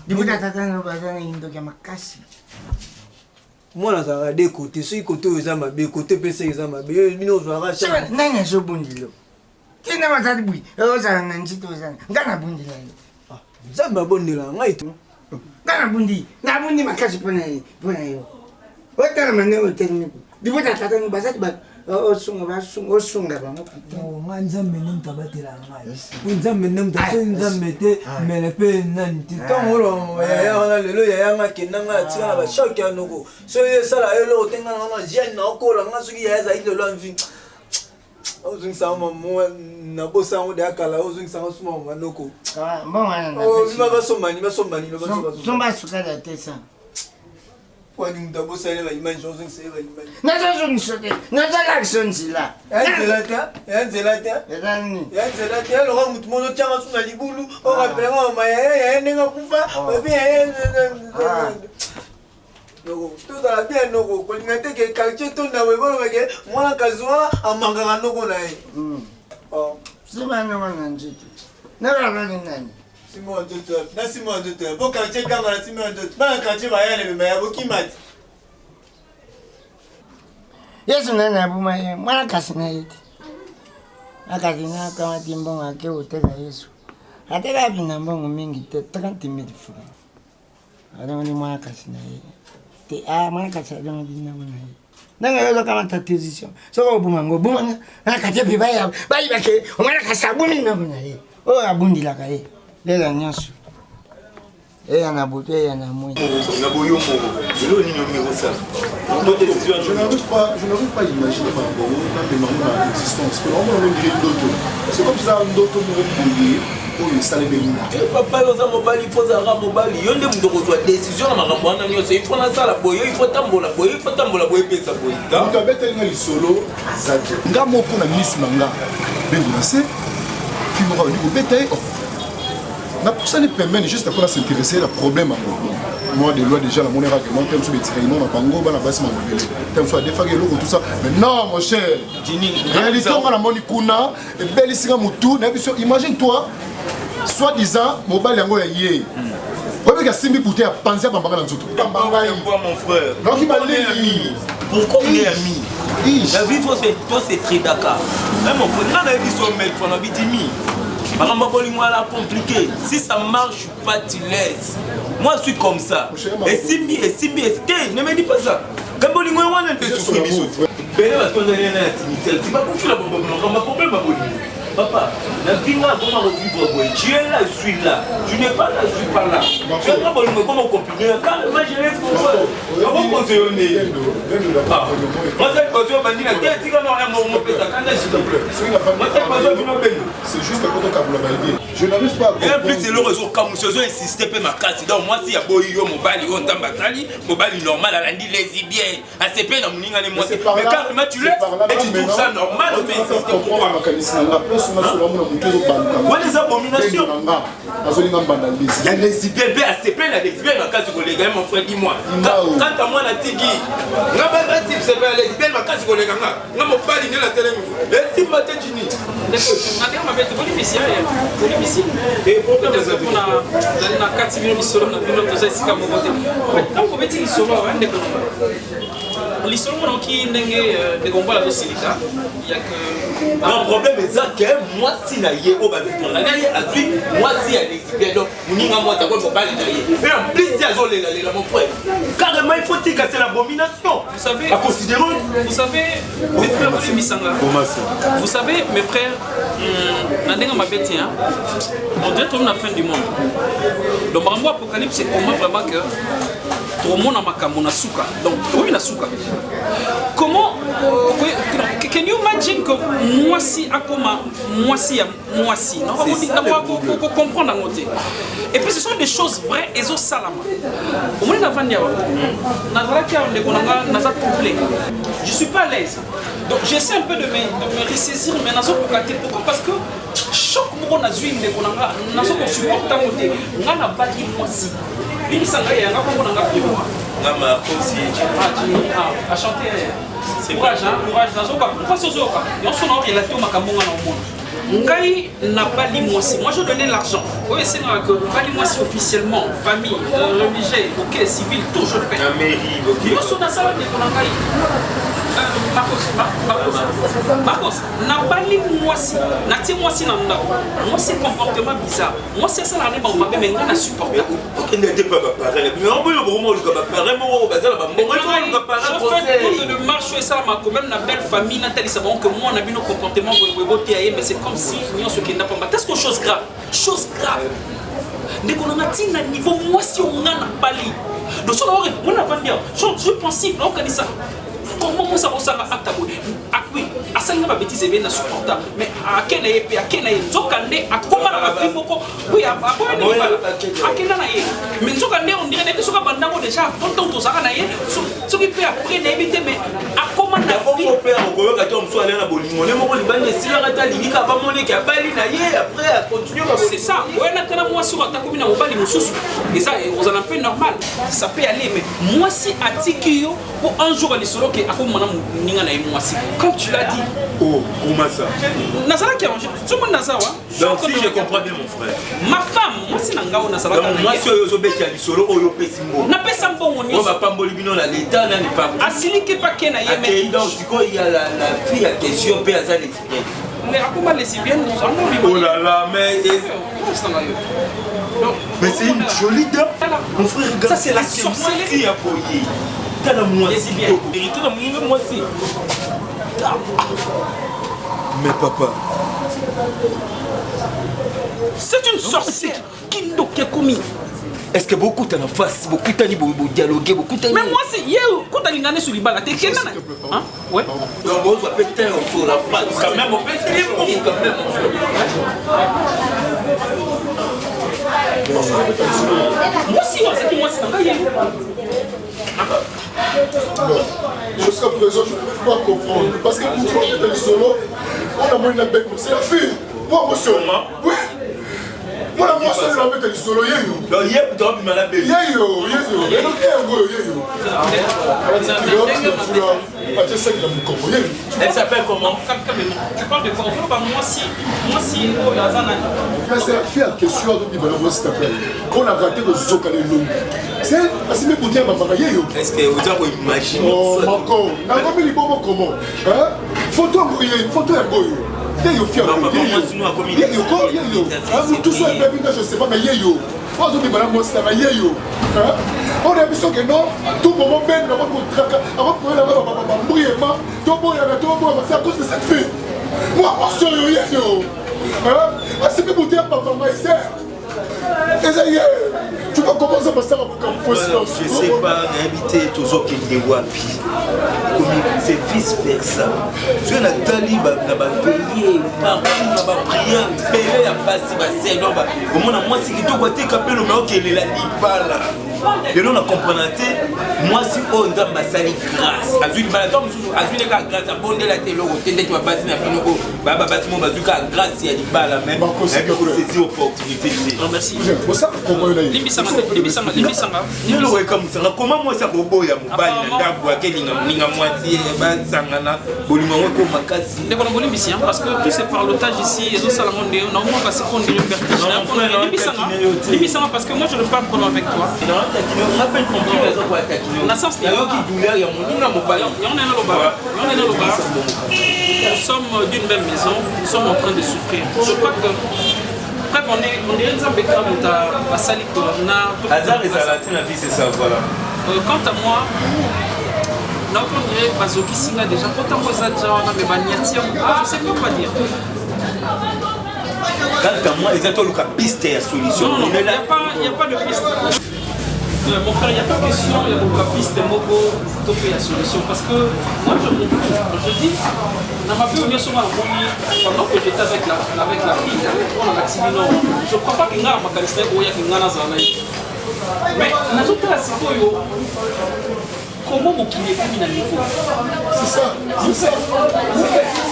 Dibuta tata no ba zana indo kya makasi. Mwana za de côté, so côté eza mabe, côté pese eza mabe. Bino zo ara cha. Nanya zo bundilo. Kina mazali bui. Oza na njito zana. Ngana bundi la. Zamba bondela ngai tu. Ngana bundi. Na bundi makasi pona yo. Otala mane oteni. Dibuta tata no bazali ba osunga ba mo. Oh, nganzambe nimtabatela ngai. Unzambe nimtaso nzambe te melepe nanti. Tongolo ya wana lelo ya nga kenanga tia ba shoki anoko. So yesala elo tenga na jeune na okola ngasuki ya za ile lwanvi. Ozung sama mo na bosa ngo de akala ozung sama suma manoko. Ah, bon wana na. Oh, ba sombani lo ba. Somba suka da tesa. Kwani mtabosa ile ba image ozung se ba image. Na zo nsote. Na za l'action zila. Yanzelata. Yanzelata lo mutu mono chama suna libulu. O rappela mama ya nenga kufa. Noko, tout à la bien noko, quand il était que quartier tout na webo ke mwana kazwa amanga noko na ye. Oh, sima no wana njiti. Na baba ni nani? Simon Doto, na Simon Doto. Bon quartier kanga na Simon Doto. Ba quartier ba yale me ya bokimati. Yesu nana buma ye, mwana kasina yeti. Akazina kama timbongo ake uteka Yesu. Ateka bina mbongo mingi te 30,000 francs. Adoni mwana kasina ye. Te mwana kasina adoni bina mwana ye. Nanga yozo kama tatizisyon. Soko buma buma na katia piba ya. Bayi bake mwana kasina bumi na mwana ye. O abundi la kaye. Lela nyasu. Eya na butu, eya na mouille. Je n'arrive pas à imaginer ma existence. C'est comme ça, d'autres pour le salaire de papa, nous avons mobile, il faut avoir mobile. Il y a des décisions à ma il faut la salle, il faut tambola, il faut tambola, il faut ça. Donc, avec un solo, ça dit. Nga moko na miss nanga. Bengonasse. Figura du bétail. Na pour ça les permet juste pour s'intéresser au problème. Moi des lois déjà la monnaie règlement thème sur les tirements na bango bana basi mabele. Thème soit défaguer l'eau tout ça. Mais non mon cher. Réalité on la moni kuna et belle ici mutu na biso imagine toi soit disant mobile yango ya yé. Obi ka simbi bouteille à penser à bambanga na nzoto. Bambanga mon frère. Donc il va aller. Pourquoi on est amis? La vie faut c'est toi c'est très Dakar. Même mon frère na dit son mec on a dit mi. Moi là compliqué. Si ça marche, je suis pas tu laisses. Moi je suis comme ça. Et Simbi, ne me dis pas ça. Quand on dit moi on est souffrir bisou. Ben là quand on est là, c'est pas pour la bombe, on a problème à papa, la vie là comment revivre boy. Tu es là, je suis là. Tu n'es pas là, je suis pas là. Tu es là comment compliqué. Quand moi je laisse comment conseiller. Moi c'est quand tu vas dire que tu vas non mon père quand s'il te plaît. C'est juste pour ton câble validé. Je n'arrive pas à. Et en plus c'est le réseau comme je insisté pas ma casse. Donc moi si y a boy yo mobile on tambatali, mobile normal à lundi lesbien. À CP na muninga les moi. Mais quand tu laisses et tu trouves ça normal au pays c'est pourquoi ouais, les abominations. Il y a les lesbiennes, assez plein de lesbiennes dans le cas de l'égal, mon frère, dis-moi. Quand à moi, la tigui, c'est pas les lesbiennes, ma casse de l'égal, non, mon père, il est la télé. Et si ma tête, tu dis. Et pourquoi on a 4 millions de solos, on a 2 millions de solos, on a 4 millions de solos, l'histoire qui est de combat la silica, il y a que le problème est ça que moi si na yé au bas moi si à l'exhiber donc muninga moi t'as quoi pour parler d'ailleurs et en plus il y a zolé là mon frère carrément il faut dire que c'est l'abomination vous savez à considérer vous savez mes frères vous savez mes frères nandenga mabeti hein on dirait qu'on a fin du monde donc en moi apocalypse c'est comment vraiment que tout le monde a makambo na suka donc oui na suka comment can you imagine que moi si akoma moi si non on comprendre en côté et puis ce sont des choses vraies et zo salama au moins na vania na zalaki on de konanga na za complet je suis pas à l'aise donc j'essaie un peu de me ressaisir mais na zo pokate pourquoi parce que choc mo na zui de konanga na zo ko supporter côté ngana baki moi si il s'engage à ngako konanga pimo ngama aussi à chanter c'est courage dans zoka pas zoka on s'en a relaté au makambo na monde ngai n'a pas li moi si moi je donnais l'argent oui c'est vrai que pas li moi si officiellement famille religieux OK civil tout je fais la mairie OK yo so na sala de konanga Marcos, n'a pas li moi si na ti moi si na ndako moi c'est comportement bizarre moi c'est ça la ba mabe mais ngana supporter OK n'était pas pareil mais on peut vraiment le pas pareil moi bazala ba moi le pareil de marche et ça ma quand même na belle famille Nathalie c'est bon que moi on a bien nos comportements mais c'est comme si nous ce qui n'a pas qu'est-ce que chose grave dès qu'on a atteint un niveau moi si on a pas li donc ça on a pas dire je pensif donc on dit ça comment ça ressemble à ta bouille oui à ça il n'a bêtise bien supportable mais à quel épée à quel est zokande à comment la vie beaucoup oui à quel na mais zokande on dirait que soka bandango déjà 20 ans to ça na ce qui peut après n'éviter mais à comment la vie koyoka to mso aller na bolingo ne moko libanda esila kata lingika ba moneke abali na ye après a continuer ba c'est ça ouais na kana moi sur attaque na mobali mususu et ça on en a peu normal ça peut aller mais moi si atiki yo pour un jour les solo que akomona ninga na moi si comme tu l'as dit oh comment ça nazala qui arrange tout le monde nazawa donc si je comprends bien mon frère ma femme moi si nangao nazala donc moi si yo beti ali solo oyo pesimbo na pesa mbongo on va pas mboli bino na l'état na ni pas asili ke pa ke na ye mais donc siko il y a la fille à question pe aza lesbienne mais akoma lesbienne oh là là mais c'est une jolie dame mon frère regarde ça c'est la sorcellerie à Boye kana moi vérité na moi si mais papa c'est une sorcière Kindo Kekomi. Est-ce que beaucoup t'en face, beaucoup t'en dialoguer, beaucoup t'en. Mais moi c'est hier, quand t'as l'ingane sur les balles, t'es quel hein? Ouais. Donc on va péter sur la face. Quand même, on peut essayer pour vous quand même. Moi aussi, c'est moi c'est jusqu'à présent, je ne peux pas comprendre. Parce que pour trouver dans les solos, on a moins de bec, c'est la fille. Moi, monsieur. Oui. Moi, moi, c'est la bec, les solos, yéyo. Non, yéyo, tu as mal à bébé. Yéyo, yéyo. Et donc, yéyo. Elle s'appelle comment? Tu parles de quoi? Moi si, c'est la fille à question, donc il va l'avoir s'il te plaît. On a raté le zoka les loups. C'est parce que pour dire ma yéyo. Est-ce que vous avez imaginé? Oh, Marco, n'a pas mis les bonbons comment? Photo à photo à goyo. Yéyo, fier. Yéyo, yéyo. Tout ça, je sais pas, mais yéyo. On a vu que non, tout moment même, avant qu'on c'est à cause de cette fille. Moi, c'est que vous dites papa, tu vas commencer à passer comme silence. Je sais pas, inviter toujours qu'il est wapi. C'est vice versa. Je n'ai pas dit payer, prier, payer à passer ma scène. Au moins, moi, c'est que tu vas te caper le mec qui est là, et nous, on a compris, moi, si on a massali grâce, à lui, les gars, grâce à bon de la télé, tu vas passer dans le film, baba, bâtiment, bazooka, grâce, il y a des balles à même. C'est pour saisir l'opportunité. Merci. Limbisanga. Comment moi ça bobo ya mobali na ndabwa kelinga moitié bansangana bolimo ko makasi. Les bonnes limbisi parce que tout ce parlotage ici et tout ça la monde on a moins passé qu'on dit le vertige. Limbisanga parce que moi je ne parle pas avec toi. Non, on rappelle compris raison pour attaquer. Na sens il y a qui douleur ya moninga mobali. On est dans le bar. Nous sommes d'une même maison, nous sommes en train de souffrir. Je crois que bref, on est exemple à Sali Corona. Hasard et Salatin, la vie, c'est ça, voilà. Quant à moi, on dirait Bazoki Singa déjà. Quant à moi, je sais pas quoi dire. Quant à moi, ils ont le piste et la solution. Non, il n'y a pas de piste. Mon frère, il n'y a pas de question, il y a beaucoup de pistes, beaucoup de solutions. Parce que moi, je m'en fous. Je dis, dans ma vie, on est souvent pendant que j'étais avec la fille, on a l'accident. Je ne crois pas qu'il y a un mécanisme où il y a un mécanisme. Mais, dans tout cas, comment vous pouvez faire un niveau? C'est ça, c'est ça.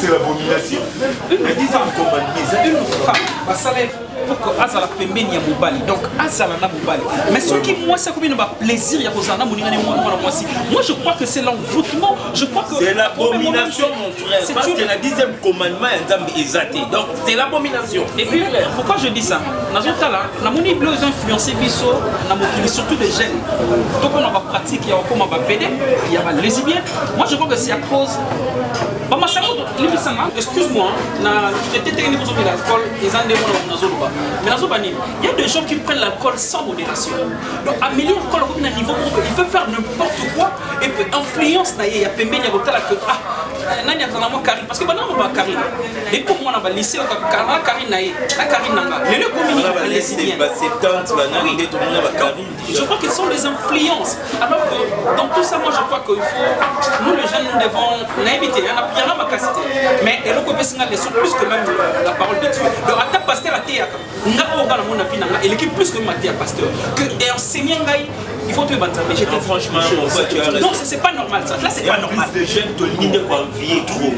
C'est l'abomination. Mais disons comment une femme va salaire pour que Azala pembeni ya mobali. Donc Azala na mobali. Mais ce qui moi c'est comme une plaisir ya kozana moninga ni moi aussi. Moi je crois que c'est l'envoûtement. Je crois que c'est l'abomination mon frère. Parce que le 10e commandement est Nzambe exalté. Donc c'est l'abomination. Et puis pourquoi je dis ça? Dans un tas là, na moni bleu influencer biso na mokili surtout des jeunes. Donc on va pratiquer comme on va pédé, il y a les lesbiennes. Moi je crois que c'est à cause excuse-moi, j'étais technique pour l'alcool, ils ont des mots. Mais il y a des gens qui prennent l'alcool sans modération. Donc, améliorer l'alcool à un niveau où il peut faire n'importe quoi et peut influence. Il y a Pembe, il y a que il y a Karine. Parce que maintenant, on va Karine. Et pour moi, on va lycée, Karine, la Karine Nanga. Les deux communes, les lesbiennes. Je crois que ce sont les influences. Alors que dans tout ça, moi, je crois qu'il faut. Nous, les jeunes, nous devons éviter. Il y en a ma capacité. Mais et le côté sont plus que même la parole de Dieu. Donc, à pasteur à Théâtre, on a mon avis, et l'équipe plus que ma pasteur. Que et enseignant Il faut te battre. Mais j'étais franchement, non, c'est pas normal ça. Là, c'est pas normal. Les jeunes, tu n'as pas envie trop.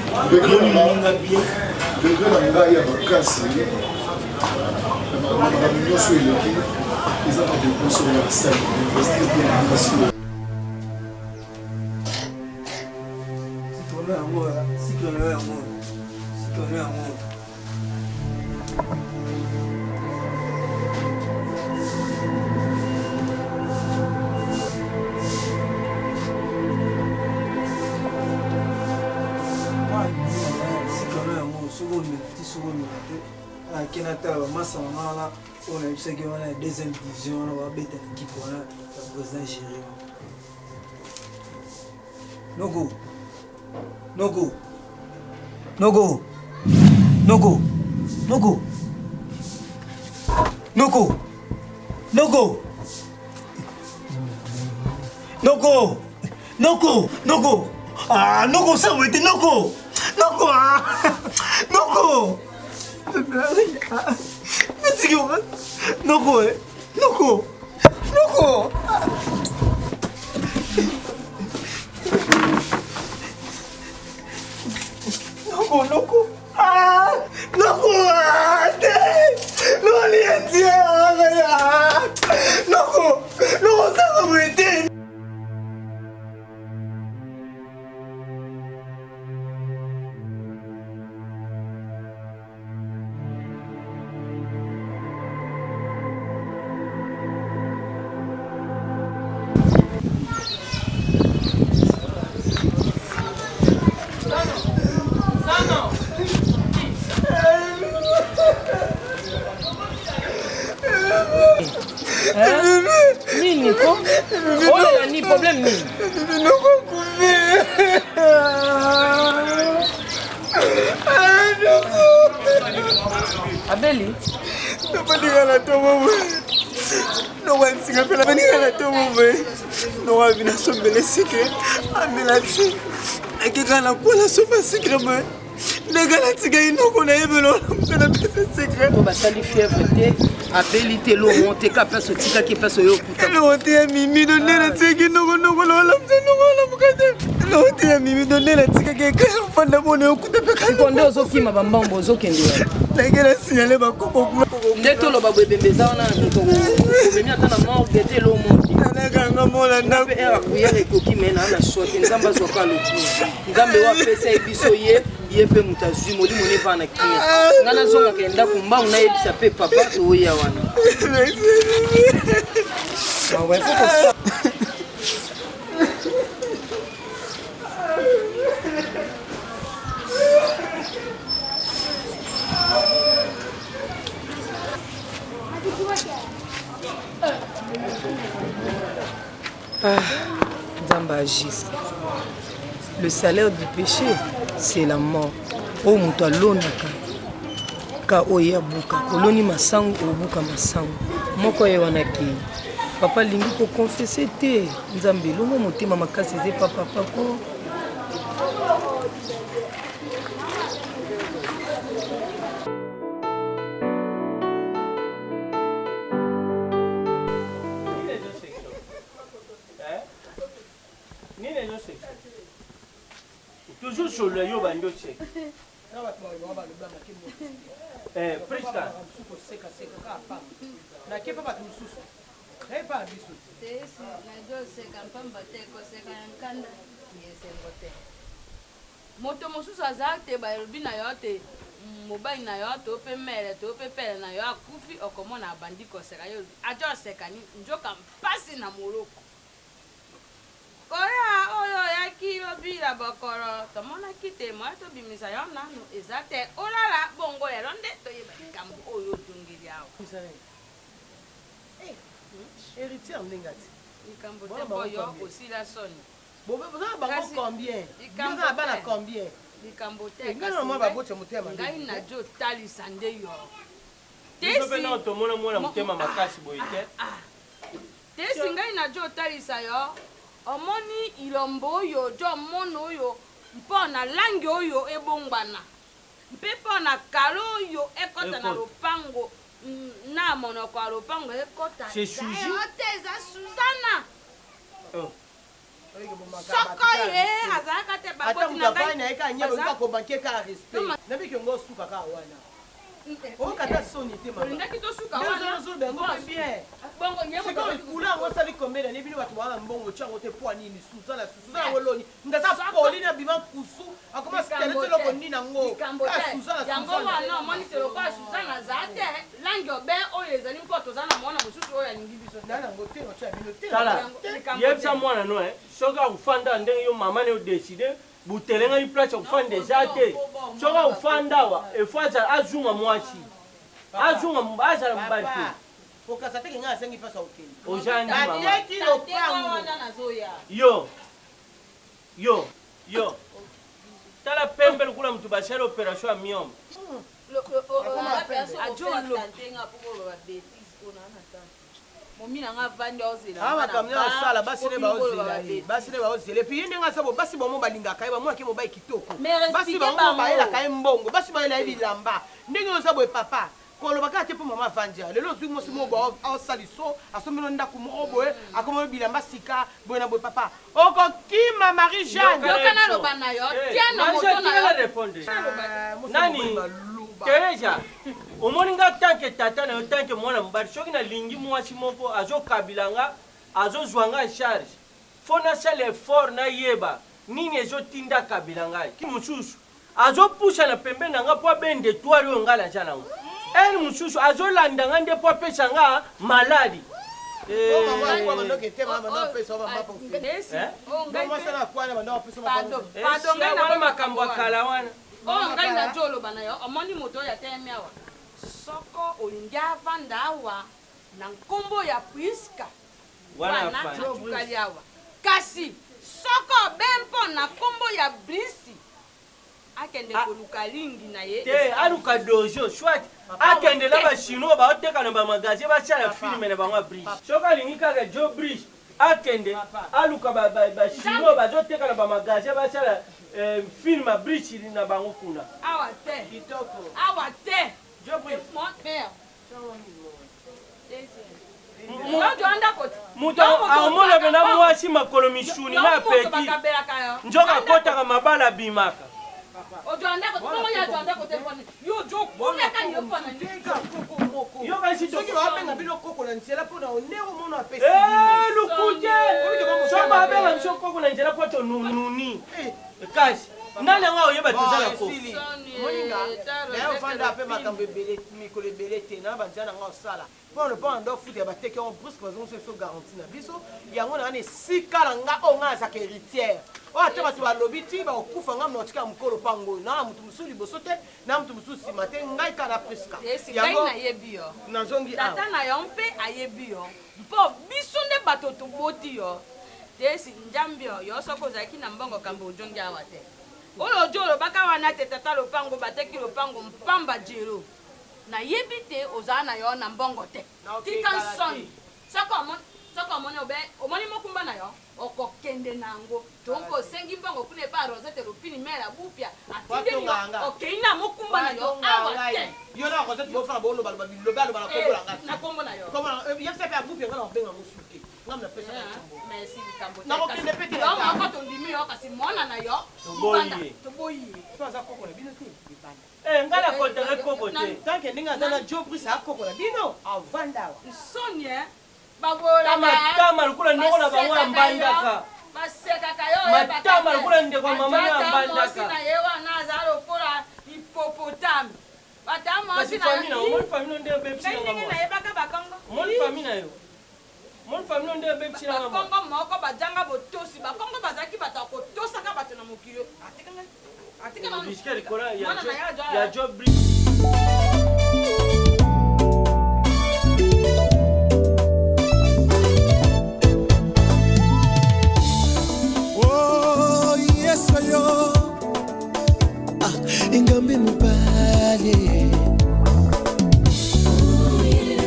akena tala bamasa wana wana oyo nayebisaki wana ya deuxième division wana babeta na kipe wana ya président géri nogo nogo nogo nogo nogo nogo nogo nogo nogo nogo ah nogo sabu ete nogo nogo ah nogo nogo nogo nogo nogo nogo ah nogo ah no alientia nogo nogo sabu ete Nini ko? Oya ni problème nini? Abeli? Napanikana tomo we. No one singa pela panikana tomo we. No one vina sombele sikre. Ambulance. Akikana kola somba sikre me. Negala tiga inoko na yebelo mkana pesa sikre. To basali fièvre te. Abeli te lo monte ka peso tika ki peso yo kuta. Lo te ya mimi do nena tiki noko noko lo la mkate. Lo te ya mimi do nena tika ke ka fanda bone yo kuta pe ka. Konde ozokima bambambo ozokende. Nakela signale bakopo kwa. Ndeto lo babwebembeza wana to bemia tana morgue te lo monte. Nakanga mola na pe era kuyele koki mena na shoti nzamba zoka lo. Nzambe wa pesa ibiso ye pe mutazwi molimo ne vana kinya. Ngana zonga kenda kumba una yebisa pe papa to ya wana. Ma ouais faut que Nzamba agisse. Le salaire du péché, c'est la mort. O mutu alonaka ka oya buka koloni masango obuka masango moko ye wanaki papa lingi ko confesser te nzambe longo motema makasi ze papa ko toujours sur le yo bango check. Presta. Na kepa batu mususu. Repa bisu. Tesi na do seka mpamba te ko seka nkanda yesengo te. Moto mususu azate ba rubina yote mobile na yote ope mere to ope pele na yo akufi okomona abandi ko seka yo. Ajo seka ni njoka mpasi na moroko. Oya oyo yaki obira bokoro tomona kite mo to bimisa yo nanu ezate olala bongo lero nde to yeba kambo oyo dungiri yawo héritier mlingati ikambo te boyo aussi la sonne bobe boza bango combien boza bana combien ikambo te ngana mo ba boche mutema ngai na jo tali sande yo tesi na to mona mutema makasi boyite tesi ngai na jo tali sayo omoni ilombo oyo jo mono oyo mpo na langi oyo ebongwana mpe mpo na kalo oyo ekota na lopango na monoko ya lopango ekota te eza Suzana soko ye azalaka te baboti na ngai na eka nyebo ka ko banke ka respect na biki ngo suka ka wana o kata soni te mama ndaki to suka wana zo bengo bien bongo nyebo ko kula ngo sali komeda ni bini watu wana mbongo chango te po ni Suzana woloni ndaza poli na biba kusu akoma sikele te loko ni na ngo ka Suzana yango wana moni te loko Suzana zate langi obe oyo ezali mpoto zana mwana mususu oyo alingi biso nana ngo te no cha bino te tala yebisa mwana no soka ufanda ndenge yo mama ne décider butelenga ni place ufanda zate soka ufanda wa efaza azunga mwachi azunga mbaza mbati okasa te kinga asengi pasa okende ojandi mama ateki lopango yo tala pembe kula mtu bashara operation ya mioma momina nga vandi ozela awa kamnya osala basi ne baozela puis yende nga sabo basi bomo balingaka ye bamwa ke mobai kitoko basi bomo baelaka ye mbongo basi baela ye bilamba ndenge osabo papa kolobaka te po mama vanja lelo zwi mosi mo bo osaliso asomelo ndako mo boye akomo bilamba sika boye na boye papa okokima Marie Jeanne yokana loba na yo tiana moto na yo répondre nani Tereja omoninga tanke tata na tanke mwana mbari shoki na lingi mwasi moko azo kabilanga azo zwanga charge fona sele effort na yeba nini ezo tinda kabilanga ki mususu azo pusha na pembe nanga po bende twari ngala jana ngo el mususu azo landa ngande po pesa nga maladi ngai na joloba na yo omoni moto ya teme awa soko olingi avanda awa na nkombo ya Priska wana tukali awa kasi soko bempo na nkombo ya Brisi akende koluka lingi na ye te aluka dojo swat akende la ba chinois ba oteka na ba magasin ba chala film na ba Brisi soko lingi kaka Jo Brisi akende aluka ba chinois ba oteka na ba magasin ba chala film a Brisi na bango kuna awa te kitoko awa te Jo Brisi mon père mutu amona bena mwasi makolo mishuni na peti njoka kotaka mabala bimaka lukute soba abenga biso koko na nzela po tonununi kasi nani anga oyeba tozala ko moninga naye ofanda ape makambo ebele mikolo ebele te na banzia nanga osala mpona mpona ndo futa ya bateke on brusque bazongo so eso garanti na biso yango na ngana esika na nga oyo nga azaka héritière oyo ate bato balobi ti bakokufa nga mna otika mokolo mpango oyo na mutu mosusu liboso te na mutu mosusu nsima te ngai kaka na priska yango nayebi yo nazongi tata na yo mpe ayebi yo mpo biso nde bato toboti yo tesi njambi yo soki ozalaki na mbongo kambo ojongi awa te oyo ojo olobaka wana te tata lopango bateki lopango mpamba jero nayebi te ozala na yo na mbongo te tika nsoni soko omoni mokumba na yo okokende nango donc osengi mbongo kuna epa rosette lopini mere abupia atindeli okei na mokumba na yo awa te yo na rosette bofana bolobaloba bilobaloba na kombo na ngati na kombo na yo yebisa mpe abupia nga na obenga mosuke nga mna pesa merci likambo nakokende pete moko tondimi yo kasi mwana na yo toboyi so aza koko na bino te libanda nga na kotaka koko te tanke ndenge aza na Jo Brisi akoko na bino avandawa nsoni matama lukula ndeko na bango ya mbandaka basekaka yo matama lukula ndeko ya mama ya mbandaka na ye wana aza lokola hippopotame kasi famille na yo moni famille nde obebisinanga nayebaka bakongo moni famille na yo moni famille nde obebisinanga bakongo moko bajanga botosi bakongo bazalaki bato akotosaka bato na mokili biske likola ya Jo Brisi Ingambi mubale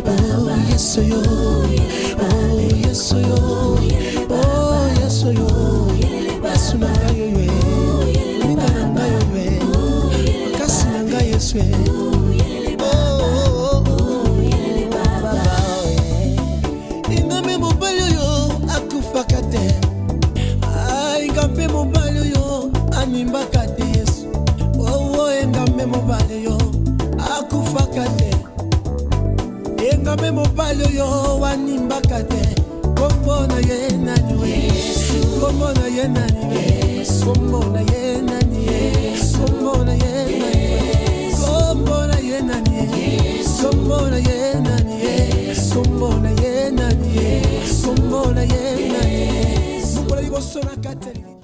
oh yes yo oh yes yo oh yes yo basuna yo we ninganga yo we kasina yesu ingambi mubale yo akufakate engambe mobali oyo animbaka te Yesu oh engambe mobali oyo akufaka te engambe mobali oyo animbaka te kombo na ye nani Yesu kombo na ye nani Yesu kombo na ye nani Yesu kombo na ye nani kombo na ye nani Yesu kombo na ye nani Yesu kombo na ye nani Yesu kombo na ye nani Yesu kombo na ye nani